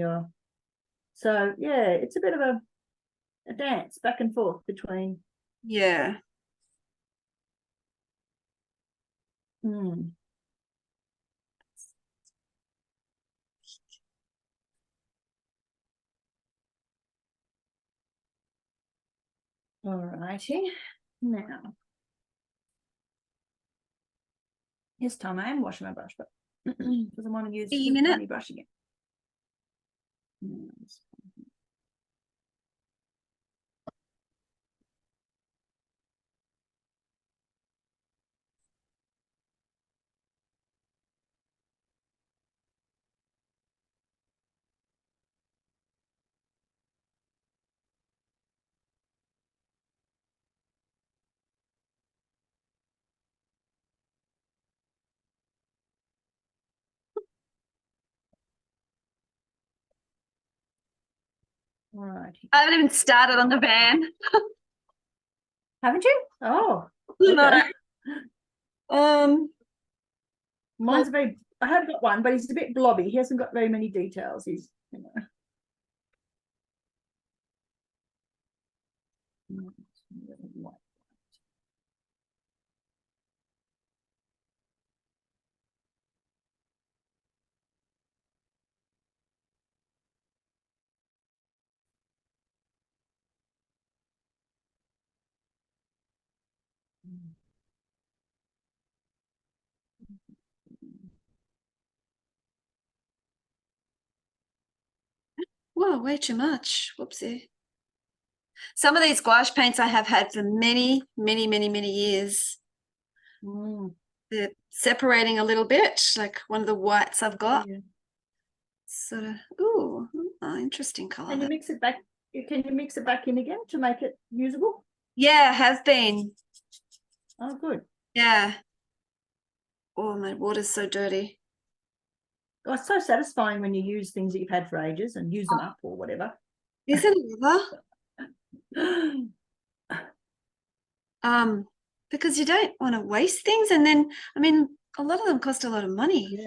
so yeah, it's a bit of a dance back and forth between.
Yeah.
All righty. Now, this time I am washing my brush, but because I want to use
A
the
minute.
tiny brush again. All righty.
I haven't even started on the van.
Haven't you? Oh,
No.
okay. Mine's I have got one, but he's a bit blobby. He hasn't got very many details. He's,
Whoa, way too much. Whoopsie. Some of these gouache paints I have had for many, many, many, many years. They're separating a little bit, like one of the whites I've got.
Yeah.
Sort of, ooh, interesting color.
Can you mix it back? Can you mix it back in again to make it usable?
Yeah, have been.
Oh, good.
Yeah. Oh, my water's so dirty.
Oh, it's so satisfying when you use things that you've had for ages and use them up or whatever.
Isn't it? Because you don't want to waste things, and then I mean a lot of them cost a lot of money.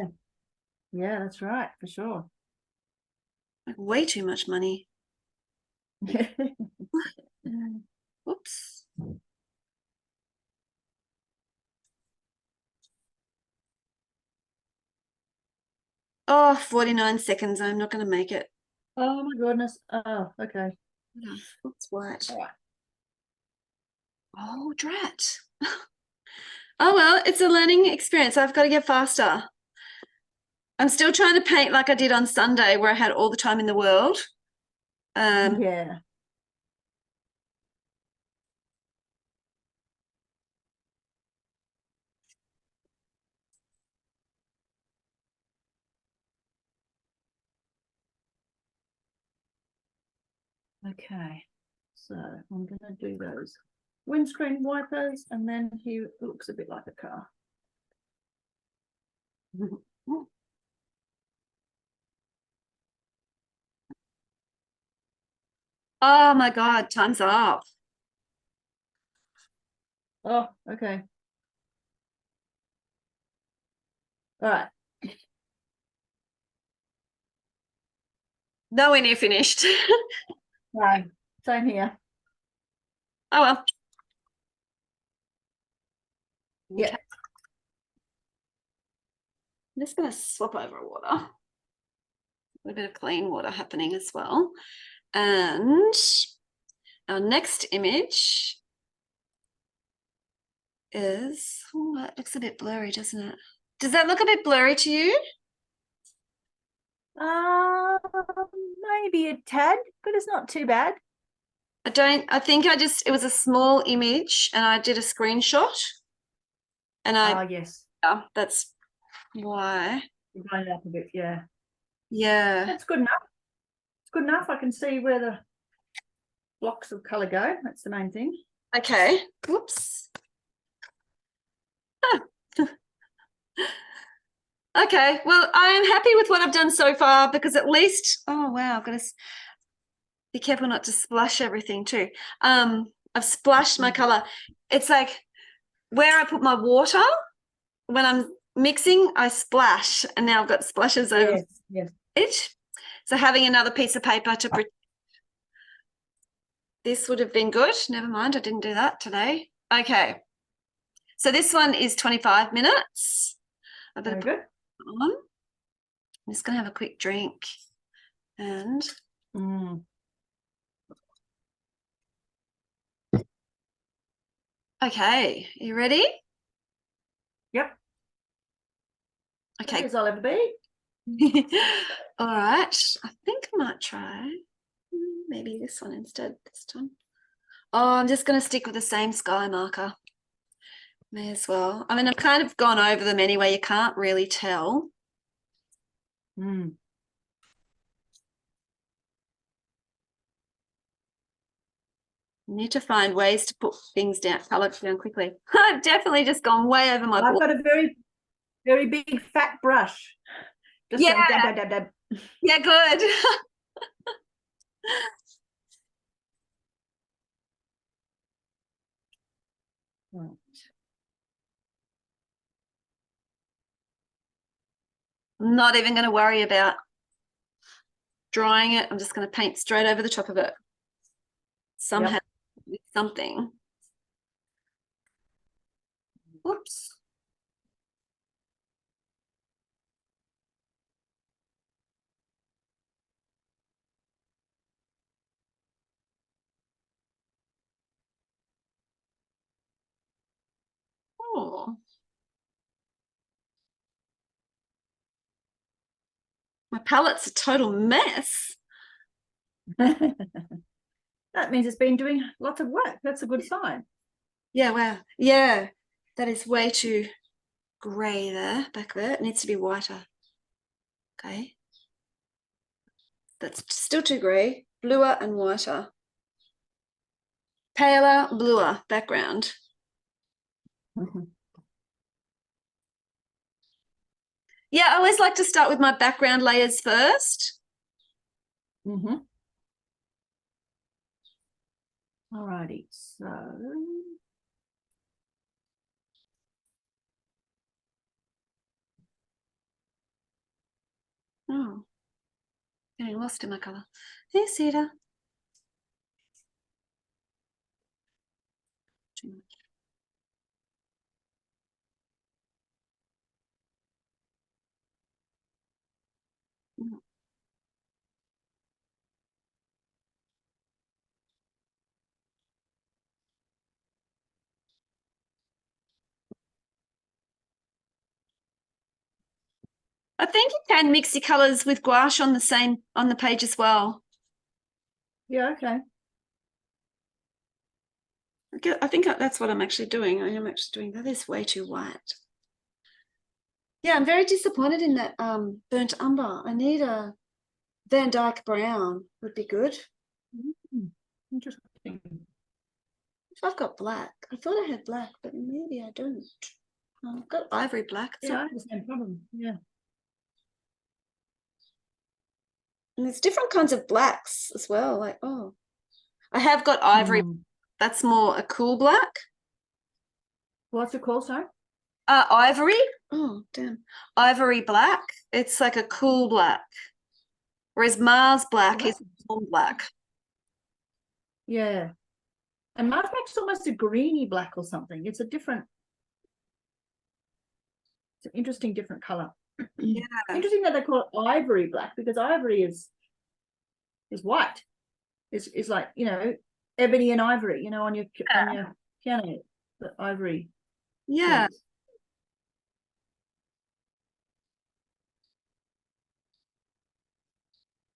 Yeah, that's right, for sure.
Like way too much money. Oops. Oh, 49 seconds. I'm not going to make it.
Oh my goodness. Oh, okay.
What's white?
All right.
Oh, drat. Oh, well, it's a learning experience. I've got to get faster. I'm still trying to paint like I did on Sunday, where I had all the time in the world.
Yeah. Okay. So I'm going to do those windscreen wipers, and then he looks a bit like a car.
Oh my God, time's up.
Oh, okay. All right.
Nowhere near finished.
No, same here.
Oh well.
Yeah.
Okay. I'm just going to swap over water. A little bit of clean water happening as well. And our next image is, oh, that looks a bit blurry, doesn't it? Does that look a bit blurry to you?
Maybe a tad, but it's not too bad.
I think it was a small image and I did a screenshot. And
yes.
Yeah, that's why.
You're going up a bit, yeah.
Yeah.
That's good enough. It's good enough. I can see where the blocks of colour go. That's the main thing.
Okay. Whoops. Oh. Okay. Well, I'm happy with what I've done so far, because at least, oh wow, I've got to be careful not to splash everything too. I've splashed my color. It's like where I put my water when I'm mixing, I splash, and now I've got splashes over
Yes.
it. So having another piece of paper to protect. This would have been good. Never mind, I didn't do that today. Okay. So this one is 25 minutes. I better
Very
put
good.
it on. I'm just going to have a quick drink. And okay, you ready?
Yep.
Okay.
As I'll ever be.
All right. I think I might try maybe this one instead this time. Oh, I'm just going to stick with the same sky marker. May as well. I mean, I've kind of gone over them anyway. You can't really tell. Need to find ways to put things down, colours down quickly. I've definitely just gone way over my
I've
board.
got a very, very big fat brush. Just
Yeah.
going dab, dab, dab, dab.
Yeah, good.
Right.
I'm not even going to worry about drying it. I'm just going to paint straight over the top of it. Somehow with something. Whoops. Oh. My palette's a total mess.
That means it's been doing lots of work. That's a good sign.
Yeah, wow. Yeah, that is way too grey there, back there. It needs to be whiter. Okay. That's still too grey. Bluer and whiter. Paler, bluer background. Yeah, I always like to start with my background layers first.
Alrighty, so
Oh, getting lost in my colour. Hey, Cedar. Too much. I think you can mix your colours with gouache on the page as well.
yeah, okay.
I think that's what I'm actually doing. I am actually doing that. Is way too white. Yeah, I'm very disappointed in that burnt umber. I need a Van Dyke brown would be good.
Interesting.
If I've got black, I thought I had black, but maybe I don't. I've got ivory black.
Yeah, I have the same problem. Yeah.
And there's different kinds of blacks as well. Like, oh, I have got ivory. That's more a cool black.
What's it called, sorry?
Ivory. Oh, damn. Ivory black. It's like a cool black. Whereas Mars black is warm black.
Yeah. And Mars black's almost a greeny black or something. It's an interesting different color.
Yeah.
Interesting that they call it ivory black, because ivory is white. It's like, you know, ebony and ivory, you know, on your piano, the ivory.
Yeah.
Things.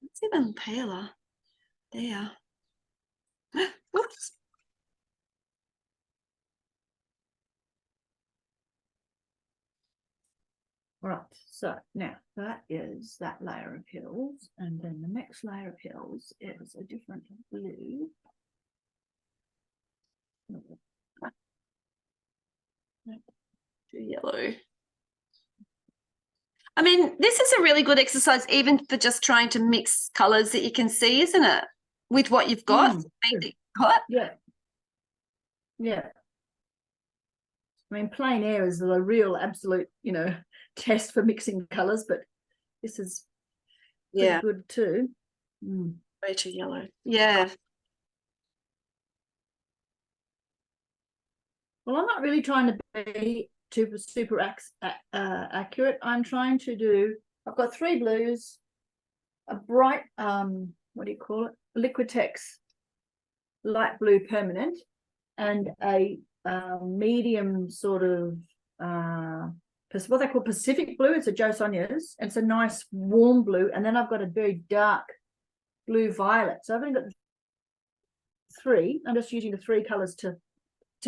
It's even paler. There. Oops.
Right, so now that is that layer of hills, and then the next layer of hills is a different blue.
Too yellow. I mean, this is a really good exercise, even for just trying to mix colours that you can see, isn't it? With what you've got.
Yeah. Yeah. I mean, plain air is a real absolute, test for mixing colours, but this is pretty good too.
Way too yellow. Yeah.
Well, I'm not really trying to be super accurate. I'm trying to do, I've got 3 blues, a bright, what do you call it? Liquitex light blue permanent, and a medium sort of, what they call Pacific blue. It's a Joe Sonia's, and it's a nice warm blue. And then I've got a very dark blue violet. So I've only got 3. I'm just using the 3 colors to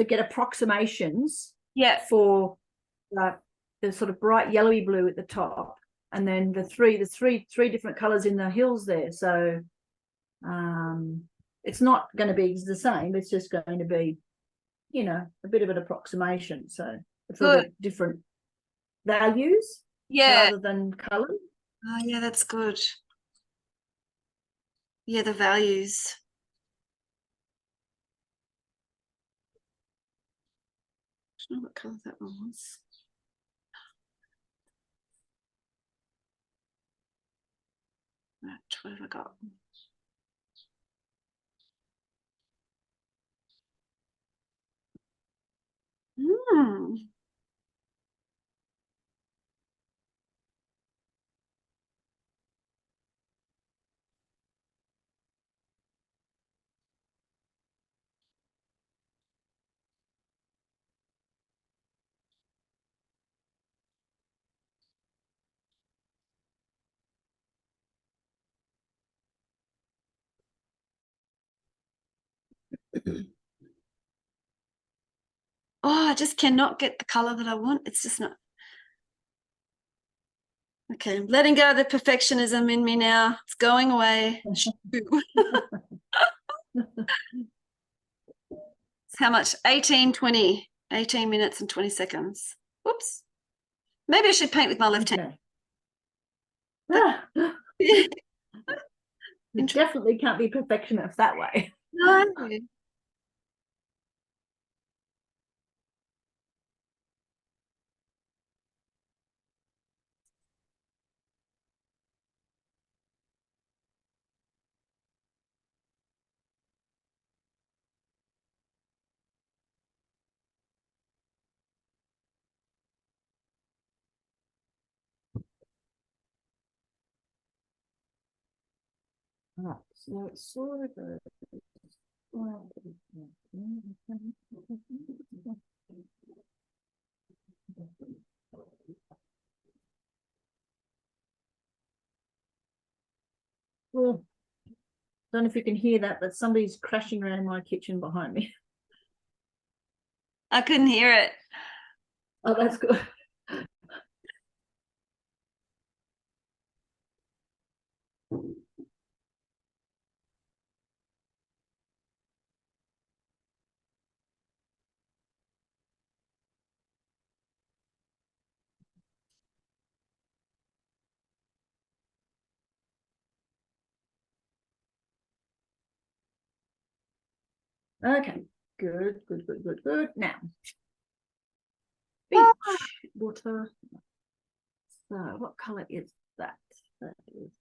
get approximations for the sort of bright yellowy blue at the top, and then the three different colors in the hills there. So it's not going to be the same. It's just going to be, a bit of an approximation. So for the different values rather than color.
Oh yeah, that's good. Yeah, the values. I don't know what color that one was. Right, what have I got? Oh, I just cannot get the color that I want. It's just not. Okay, I'm letting go of the perfectionism in me now. It's going away. How much? 18 minutes and 20 seconds. Whoops. Maybe I should paint with my left hand.
You definitely can't be perfectionist that way.
No.
Right, so it's sort of a well, don't know if you can hear that, but somebody's crashing around my kitchen behind me.
I couldn't hear it.
Oh, that's good. Okay, good. Now, beach water. So, what color is that? That is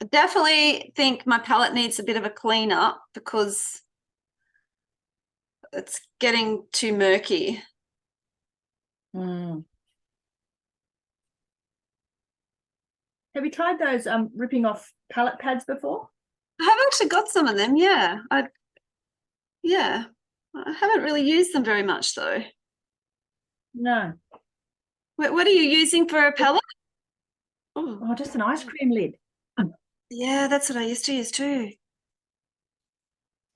I definitely think my palette needs a bit of a clean up because it's getting too murky.
Have you tried those ripping off palette pads before?
I have actually got some of them, yeah. I haven't really used them very much though.
No.
What are you using for a palette?
Oh, just an ice cream lid.
Yeah, that's what I used to use too.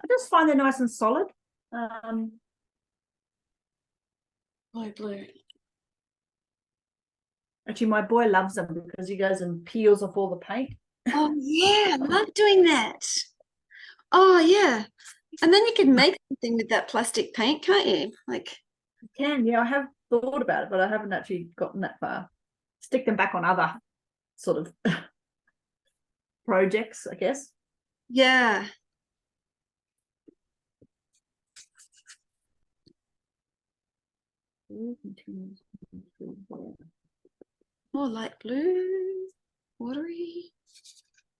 I just find they're nice and solid.
Blue.
Actually, my boy loves them because he goes and peels off all the paint.
Oh yeah, I love doing that. Oh yeah. And then you can make something with that plastic paint, can't you? Like,
Yeah, I have thought about it, but I haven't actually gotten that far. Stick them back on other sort of projects, I guess.
yeah. More light blue, watery,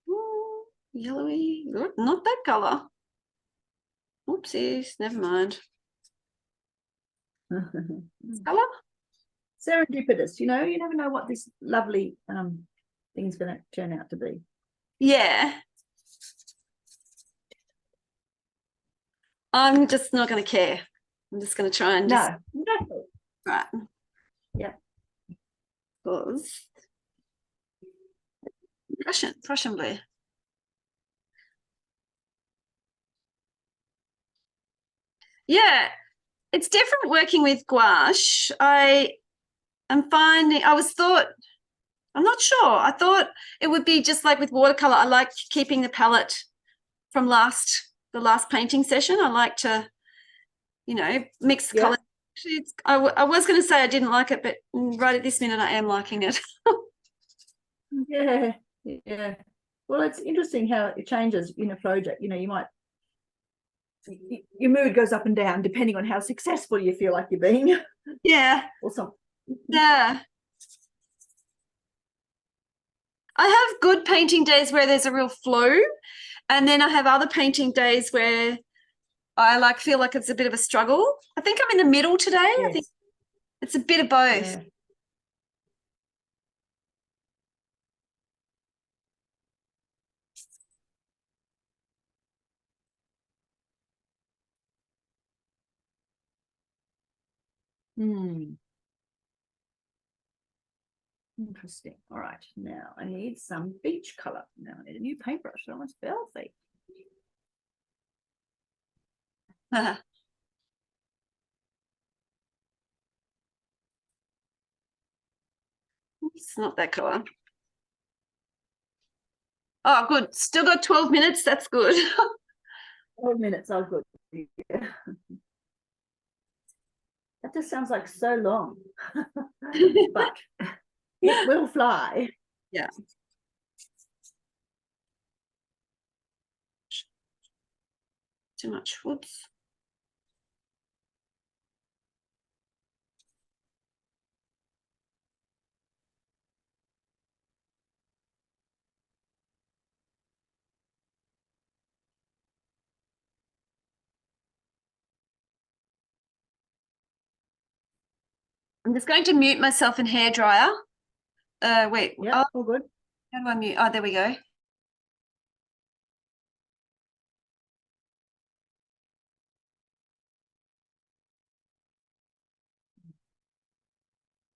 ooh, yellowy. Good, not that color. Oopsies, never mind. Color?
Serendipitous, you never know what this lovely thing's going to turn out to be.
Yeah. I'm just not going to care. I'm just going to try and just.
No, exactly.
Right.
Yeah.
Because Prussian blue. Yeah, it's different working with gouache. I'm finding, I'm not sure. I thought it would be just like with watercolor. I like keeping the palette from the last painting session. I like to, mix
Yeah.
colors. Actually, I was going to say I didn't like it, but right at this minute I am liking it.
Yeah. Well, it's interesting how it changes in a project. Your mood goes up and down depending on how successful you feel like you're being.
Yeah.
Or something.
Yeah. I have good painting days where there's a real flow, and then I have other painting days where I feel like it's a bit of a struggle. I think I'm in the middle today.
Yes.
I think it's a bit of both.
Yeah. Interesting. All right. Now I need some beach color. Now I need a new paintbrush. That one's filthy.
It's not that color. Oh, good. Still got 12 minutes. That's good.
12 minutes. Oh, good. Yeah. That just sounds like so long. But it will fly.
Yeah. Too much. Whoops. I'm just going to mute myself in hairdryer. Wait.
Yeah, all good.
How do I mute? Oh, there we go.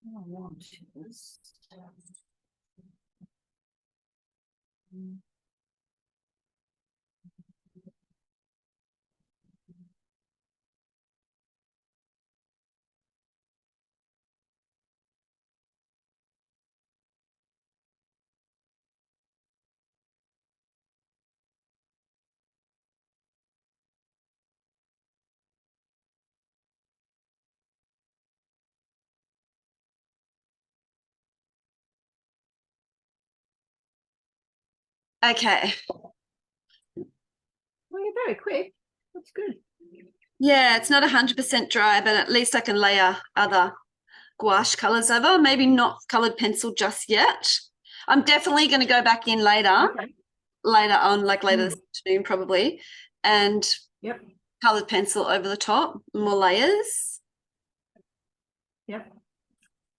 I want is
Okay.
well, you're very quick. That's good.
Yeah, it's not 100% dry, but at least I can layer other gouache colors over. Maybe not colored pencil just yet. I'm definitely going to go back in later.
Okay.
Later on, like later this afternoon probably, and
Yep.
colored pencil over the top, more layers.
Yep.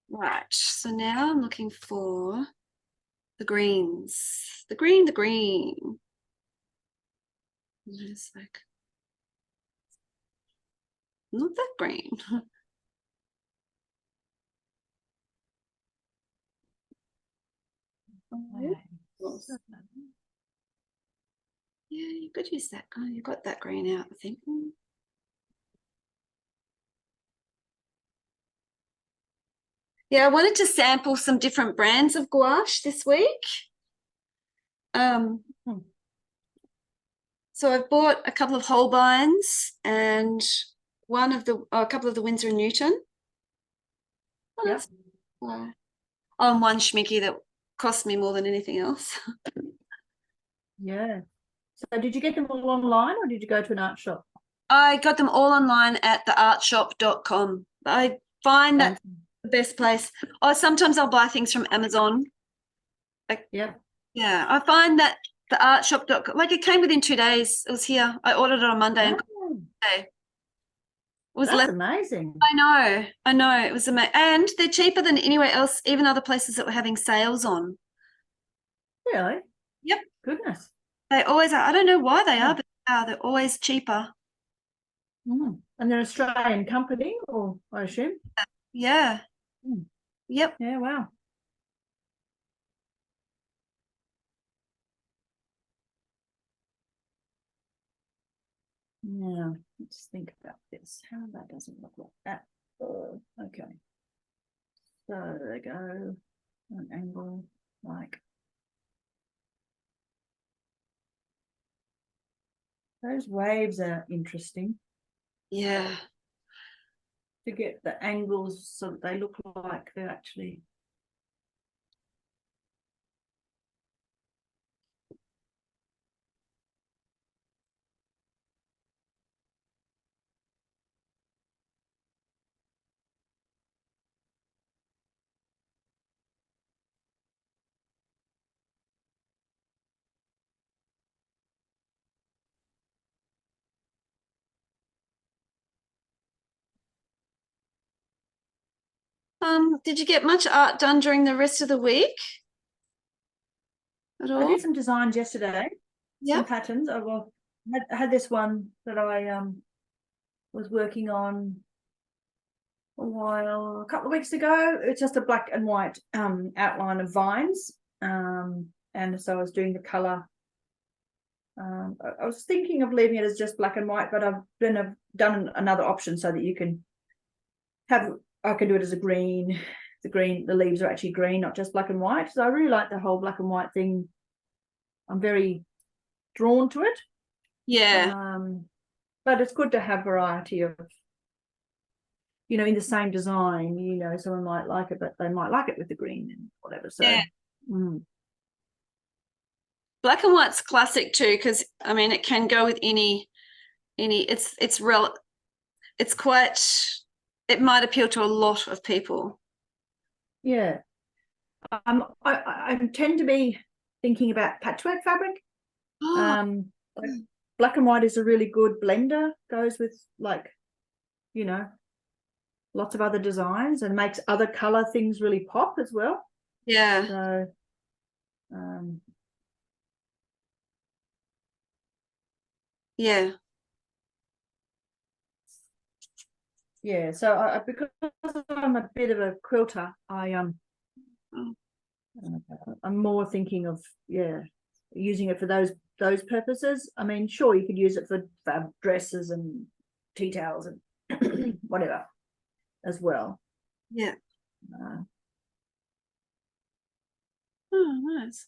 Right, so now I'm looking for the greens. The green. It's like not that green. Yeah, you could use that. Oh, you got that green out, I think. Yeah, I wanted to sample some different brands of gouache this week. So I've bought a couple of Holbeins and a couple of the Winsor & Newton.
Yeah.
On one schmicky that cost me more than anything else.
Yeah. So did you get them all online or did you go to an art shop?
I got them all online at theartshop.com. I find that the best place. Oh, sometimes I'll buy things from Amazon.
Yeah.
Yeah, I find that theartshop.com, like it came within 2 days. It was here. I ordered it on Monday and it was
That's amazing.
I know. It was amazing. And they're cheaper than anywhere else, even other places that were having sales on.
Really?
Yep.
Goodness.
They always are. I don't know why they are, but they're always cheaper.
And they're an Australian company, or I assume?
Yeah. Yep.
Yeah, wow. Now, let's think about this. How that doesn't look like that. Okay. So they go an angle like those waves are interesting.
Yeah.
To get the angles so that they look like they're actually
Did you get much art done during the rest of the week at all?
I did some designs yesterday,
Yeah.
some patterns. I had this one that I was working on a couple of weeks ago. It's just a black and white outline of vines. And so I was doing the color. I was thinking of leaving it as just black and white, but I've done another option so that you can I can do it as a green. The leaves are actually green, not just black and white. So I really like the whole black and white thing. I'm very drawn to it.
Yeah.
But it's good to have variety of, in the same design, someone might like it, but they might like it with the green and whatever. So
yeah. Black and white's classic too, because I mean it can go with any it's quite, it might appeal to a lot of people.
Yeah. I tend to be thinking about patchwork fabric. Like black and white is a really good blender, goes with lots of other designs and makes other color things really pop as well.
Yeah.
So
yeah.
Yeah, so because I'm a bit of a quilter, I'm more thinking of using it for those purposes. I mean, sure, you could use it for dresses and tea towels and whatever as well.
Yeah. Oh, nice.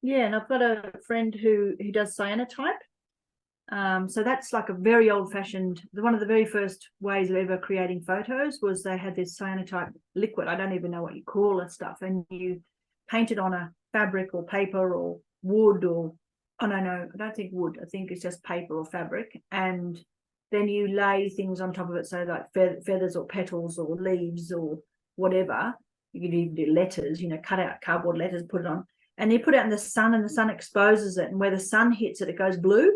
Yeah, and I've got a friend who does cyanotype. So that's like a very old-fashioned, one of the very first ways of ever creating photos was they had this cyanotype liquid. I don't even know what you call it stuff. And you paint it on a fabric or paper or wood or, no, I don't think wood. I think it's just paper or fabric. And then you lay things on top of it. So like feathers or petals or leaves or whatever. You could even do letters, cut out cardboard letters, put it on. And you put it out in the sun and the sun exposes it. And where the sun hits it, it goes blue.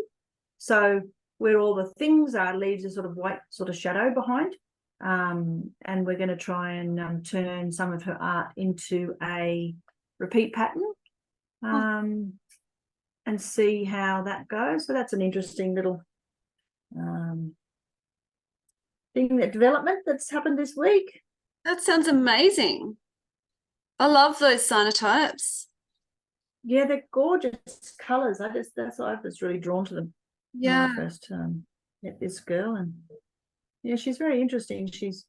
So where all the things are, leaves a sort of white sort of shadow behind. And we're going to try and turn some of her art into a repeat pattern and see how that goes. So that's an interesting little development that's happened this week.
That sounds amazing. I love those cyanotypes.
Yeah, they're gorgeous colours. I was really drawn to them.
Yeah.
When I first met this girl, and Yeah, she's very interesting. She's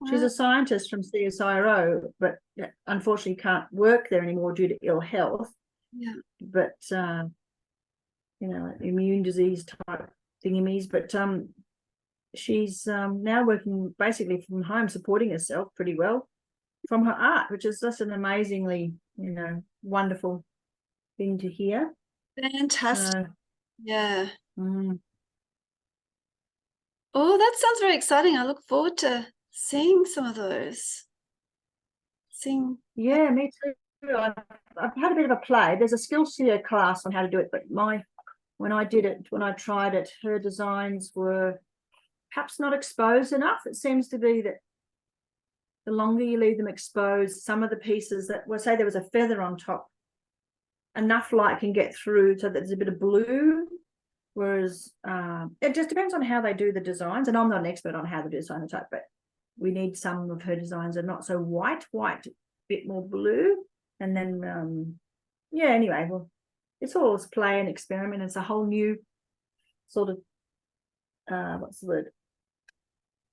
Wow.
a scientist from CSIRO, but unfortunately can't work there anymore due to ill health.
Yeah.
But immune disease type thingamies. But she's now working basically from home, supporting herself pretty well from her art, which is just an amazingly, wonderful thing to hear.
Fantastic.
So,
Yeah.
mm,
Oh, that sounds very exciting. I look forward to seeing some of those. Seeing.
yeah, me too. I've had a bit of a play. There's a Skillshare class on how to do it, but when I tried it, her designs were perhaps not exposed enough. It seems to be that the longer you leave them exposed, some of the pieces that, well, say there was a feather on top, enough light can get through so that there's a bit of blue. Whereas it just depends on how they do the designs. And I'm not an expert on how they design the type, but we need some of her designs are not so white, a bit more blue. And then, anyway, well, it's all play and experiment. It's a whole new sort of, what's the word?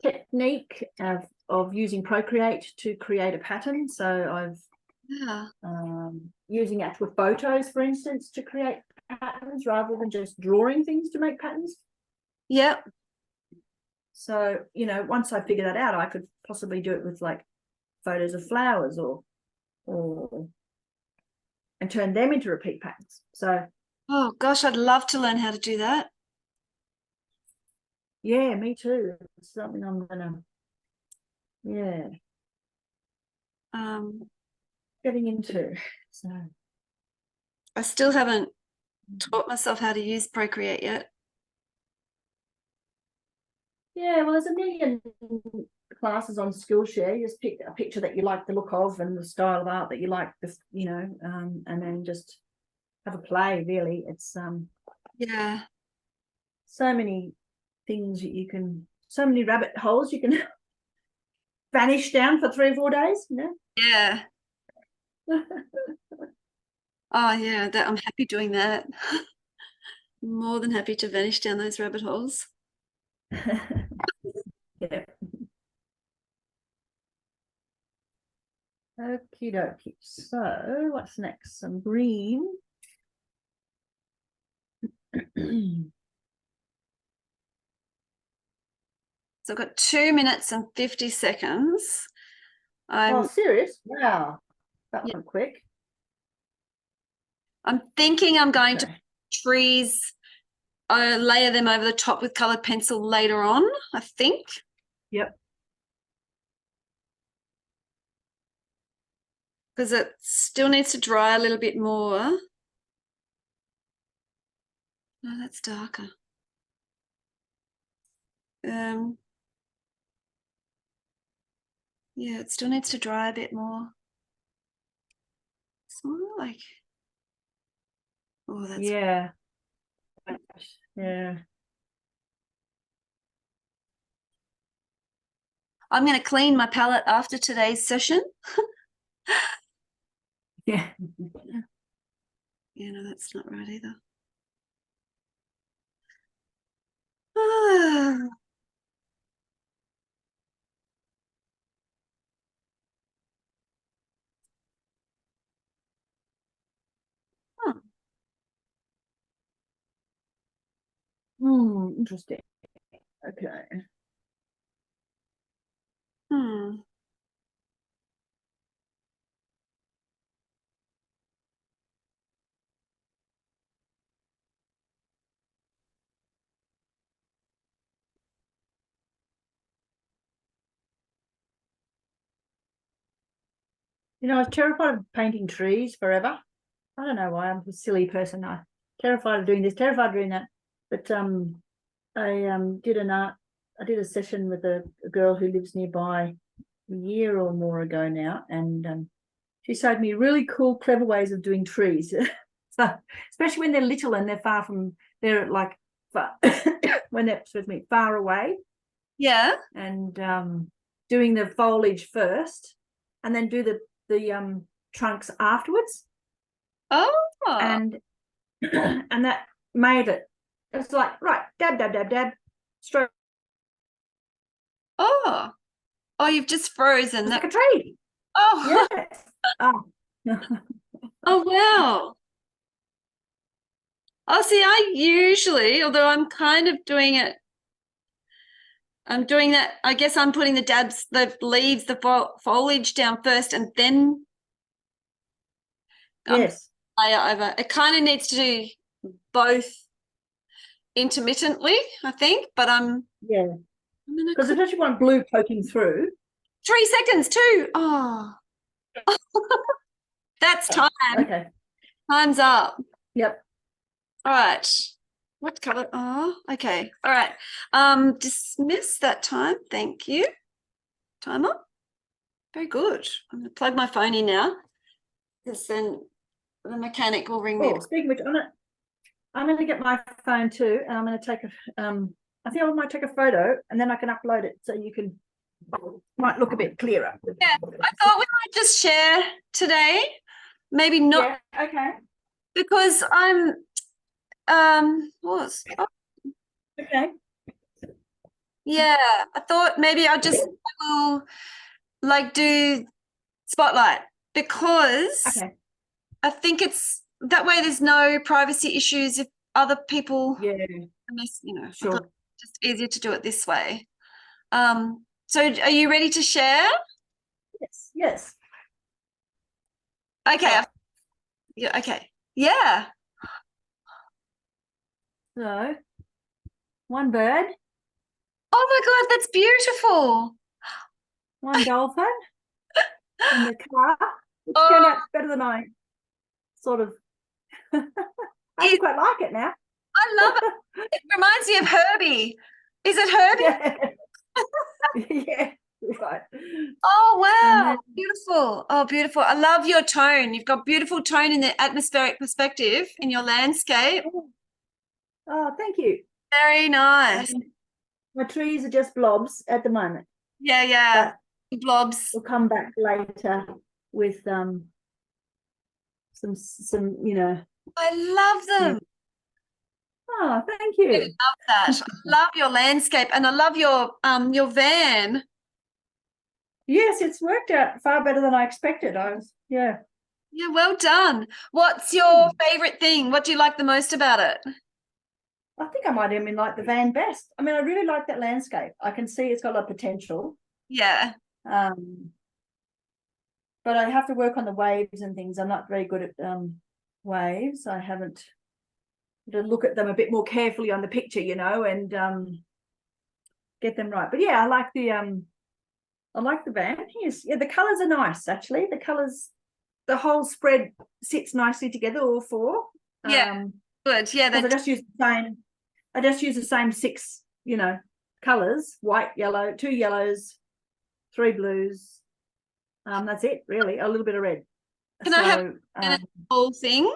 Technique of using Procreate to create a pattern. So I've using actual photos, for instance, to create patterns rather than just drawing things to make patterns.
Yep.
So, once I figure that out, I could possibly do it with like photos of flowers or and turn them into repeat patterns. So,
Oh gosh, I'd love to learn how to do that.
yeah, me too. It's something I'm gonna, getting into. So
I still haven't taught myself how to use Procreate yet.
yeah, well, there's a million classes on Skillshare. You just pick a picture that you like the look of and the style of art that you like, and then just have a play. Really, it's
Yeah.
so many things that you can, so many rabbit holes you can vanish down for 3 or 4 days.
Yeah. Oh yeah, I'm happy doing that. More than happy to vanish down those rabbit holes.
Yeah. Okie dokie. So what's next? Some green.
So I've got 2 minutes and 50 seconds.
Oh, serious? Wow. That
Yeah.
went quick.
I'm thinking I'm going to
Okay.
trees, layer them over the top with colored pencil later on, I think.
Yep.
Because it still needs to dry a little bit more. No, that's darker. Yeah, it still needs to dry a bit more. It's more like, oh, that's,
Yeah. Yeah.
I'm going to clean my palette after today's session.
Yeah.
Yeah, no, that's not right either. Ah. Huh.
Interesting. Okay.
Hmm.
I was terrified of painting trees forever. I don't know why. I'm a silly person. I'm terrified of doing this, terrified of doing that. But I did a session with a girl who lives nearby a year or more ago now, and she showed me really cool, clever ways of doing trees. So, especially when they're little and they're like far, when they're far away,
Yeah.
and doing the foliage first, and then do the trunks afterwards,
Oh.
and and that made it. It's like, right, dab, dab, dab, dab, stroke
Oh, you've just frozen
It's
that.
like a tree.
Oh,
Yes. Oh.
oh, wow. Oh, see, I usually, although I'm kind of doing it, I'm doing that. I guess I'm putting the leaves, the foliage down first, and then I'm
Yes.
layer over. It kind of needs to do both intermittently, I think, but
Yeah.
I'm gonna
Because especially you want blue poking through.
3 seconds too. Oh, that's time.
Okay.
Time's up.
Yep.
All right. What color? Oh, okay. All right. Dismiss that time. Thank you. Timer. Very good. I'm gonna plug my phone in now, because then the mechanic will ring me.
Oh, speaking of which, I'm gonna get my phone too, and I'm gonna take I think I might take a photo and then I can upload it so you can might look a bit clearer.
Yeah, I thought we might just share today. Maybe not,
Yeah, okay.
because I'm
Okay.
yeah, I thought maybe I will like do spotlight, because
Okay.
I think it's that way there's no privacy issues if other people
Yeah,
miss, I
sure.
thought it's just easier to do it this way. So are you ready to share?
Yes, yes.
Okay.
Right.
Yeah, okay. Yeah.
So one bird,
Oh my God, that's beautiful.
one dolphin in the car, which
Oh,
turned out better than I sort of I actually quite like it now.
I love it. It reminds me of Herbie. Is it Herbie?
Yeah. Yeah, right.
Oh,
And
wow.
then
Beautiful. Oh, beautiful. I love your tone. You've got beautiful tone in the atmospheric perspective in your landscape.
oh, thank you.
Very nice.
My trees are just blobs at the moment,
Yeah, yeah.
but
Blobs.
we'll come back later with some
I love
yeah.
them.
Oh, thank
I
you.
love that. I love your landscape, and I love your van.
Yes, it's worked out far better than I expected. Yeah.
Yeah, well done. What's your favorite thing? What do you like the most about it?
I think I might even like the van best. I mean, I really like that landscape. I can see it's got a lot of potential.
Yeah.
But I have to work on the waves and things. I'm not very good at waves. I haven't to look at them a bit more carefully on the picture, and get them right. But yeah, I like the van. Yes, yeah, the colors are nice actually. The colors, the whole spread sits nicely together, all four.
Yeah. Good. Yeah.
Because I just use the same six, colors: white, yellow, 2 yellows, 3 blues. That's it, really. A little bit of red.
Can I have the whole thing?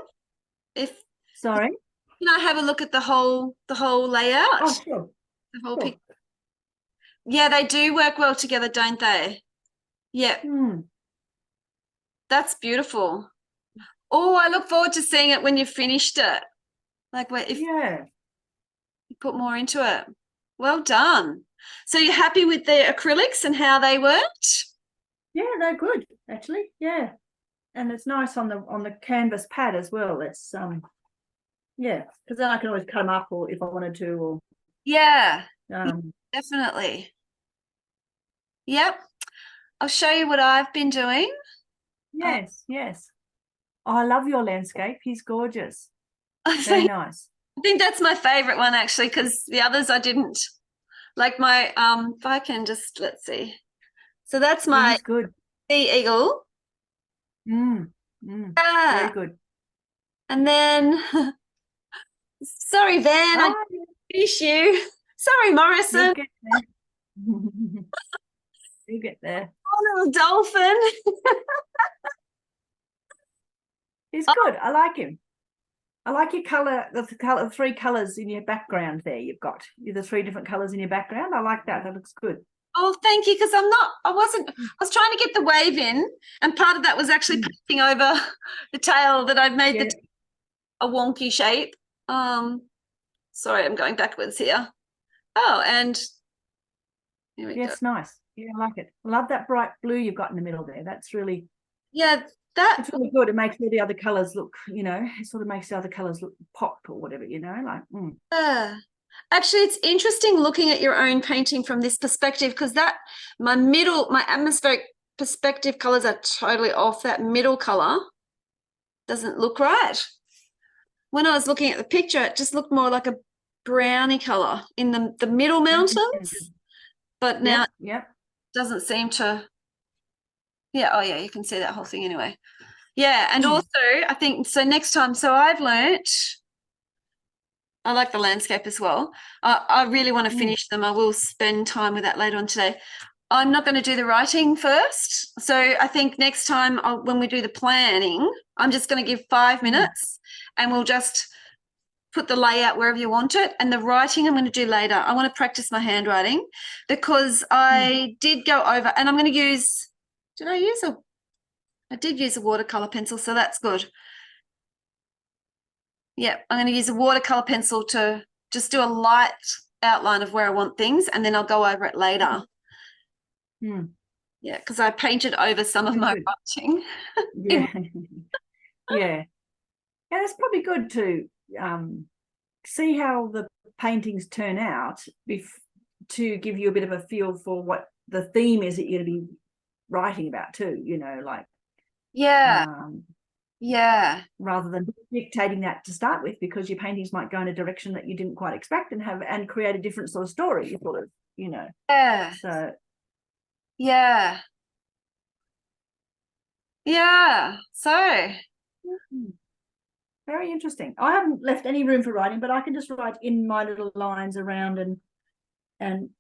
Sorry.
Can I have a look at the whole layout?
Oh, sure.
The whole picture. Yeah, they do work well together, don't they? Yeah. That's beautiful. Oh, I look forward to seeing it when you've finished it. Like if
Yeah.
you put more into it. Well done. So you're happy with the acrylics and how they worked?
Yeah, they're good, actually. Yeah. And it's nice on the canvas pad as well. It's yeah, because then I can always cut them up, or if I wanted to, or
yeah, definitely. Yep. I'll show you what I've been doing.
Yes, yes. Oh, I love your landscape. He's gorgeous. Very nice.
I think that's my favorite one actually, because the others I didn't. Like my if I can just, let's see. So that's my
good
sea eagle.
Very good.
And then sorry, Van, I finish you. Sorry, Morrison.
You get there.
Oh, little dolphin.
He's good. I like him. I like your color, the 3 colors in your background there. You've got the 3 different colors in your background. I like that. That looks good.
Oh, thank you. Because I was trying to get the wave in, and part of that was actually painting over the tail that I'd made a wonky shape. Sorry, I'm going backwards here. Oh, and Here we
Yeah,
go.
it's nice. Yeah, I like it. I love that bright blue you've got in the middle there. That's really,
Yeah, that
it's really good. It makes all the other colors look, it sort of makes the other colors look pop or whatever, like.
actually, it's interesting looking at your own painting from this perspective, because my atmospheric perspective colors are totally off. That middle color doesn't look right. When I was looking at the picture, it just looked more like a browny color in the middle mountains, but now
Yep.
it doesn't seem to. Yeah, oh yeah, you can see that whole thing anyway. Yeah, and also I think so next time, so I've learnt, I like the landscape as well. I really want to finish them. I will spend time with that later on today. I'm not going to do the writing first. So I think next time when we do the planning, I'm just going to give 5 minutes and we'll just put the layout wherever you want it. And the writing I'm going to do later. I want to practice my handwriting because I did go over, and I'm going to use, I did use a watercolor pencil, so that's good. Yeah, I'm going to use a watercolor pencil to just do a light outline of where I want things, and then I'll go over it later. Yeah, because I painted over some of my writing.
Yeah. Yeah. And it's probably good to see how the paintings turn out to give you a bit of a feel for what the theme is that you're going to be writing about too, like.
Yeah. Yeah.
Rather than dictating that to start with, because your paintings might go in a direction that you didn't quite expect and create a different sort of story. You sort of,
Yeah.
So.
Yeah. Yeah. So.
Very interesting. I haven't left any room for writing, but I can just write in my little lines around and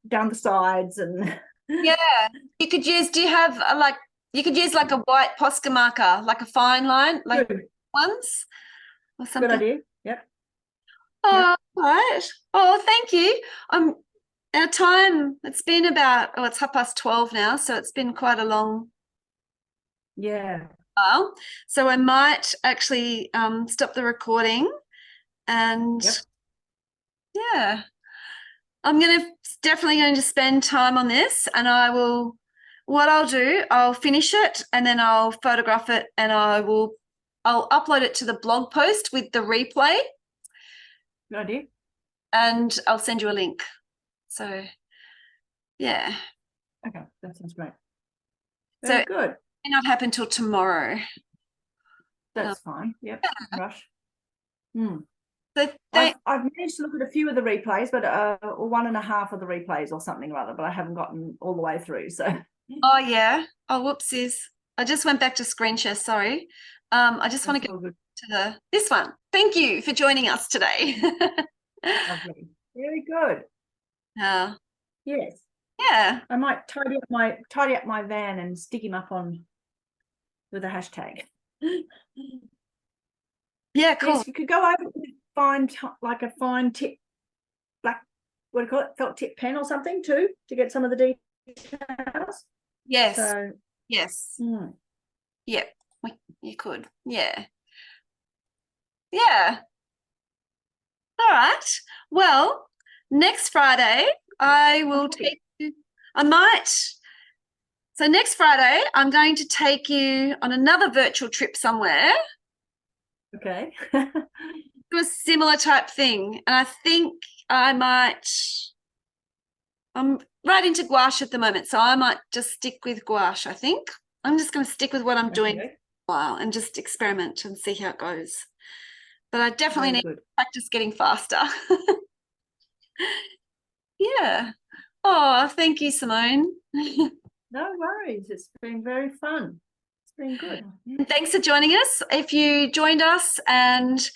down the sides and.
Yeah. You could use. Do you have you could use like a white Posca marker, like a fine line, like ones or something.
Good idea. Yep.
Oh, right. Oh, thank you. Our time, it's been about, it's 12:30 now, so it's been quite a long while. So I might actually stop the recording and yeah, I'm definitely going to spend time on this, and I'll finish it and then I'll photograph it and I'll upload it to the blog post with the replay.
Good idea.
And I'll send you a link. So, yeah.
Okay, that sounds great. Very good.
It may not happen till tomorrow.
That's fine. Yep. Rush.
So
I've managed to look at a few of the replays, but or 1.5 of the replays or something or other, but I haven't gotten all the way through. So.
Oh yeah. Oh whoopsies. I just went back to screen share. Sorry. I just want to go to this one. Thank you for joining us today.
Lovely. Very good. Yes.
Yeah.
I might tidy up my van and stick him up with a hashtag.
Yeah, cool.
Yes, you could go over and find like a fine tip, black, what do you call it, felt tip pen or something too, to get some of the details.
Yes.
So
yes. Yep. You could. Yeah. Yeah. All right. Well, next Friday I will take you. So next Friday I'm going to take you on another virtual trip somewhere.
Okay.
Do a similar type thing. And I think I'm right into gouache at the moment, so I might just stick with gouache, I think. I'm just going to stick with what I'm doing for a while and just experiment and see how it goes. But I definitely need to practice getting faster. Yeah. Oh, thank you, Simone.
No worries. It's been very fun. It's been good.
And thanks for joining us. If you joined us and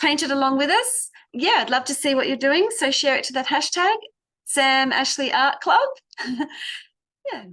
painted along with us, yeah, I'd love to see what you're doing. So share it to that hashtag, Sam Ashley Art Club. Yeah.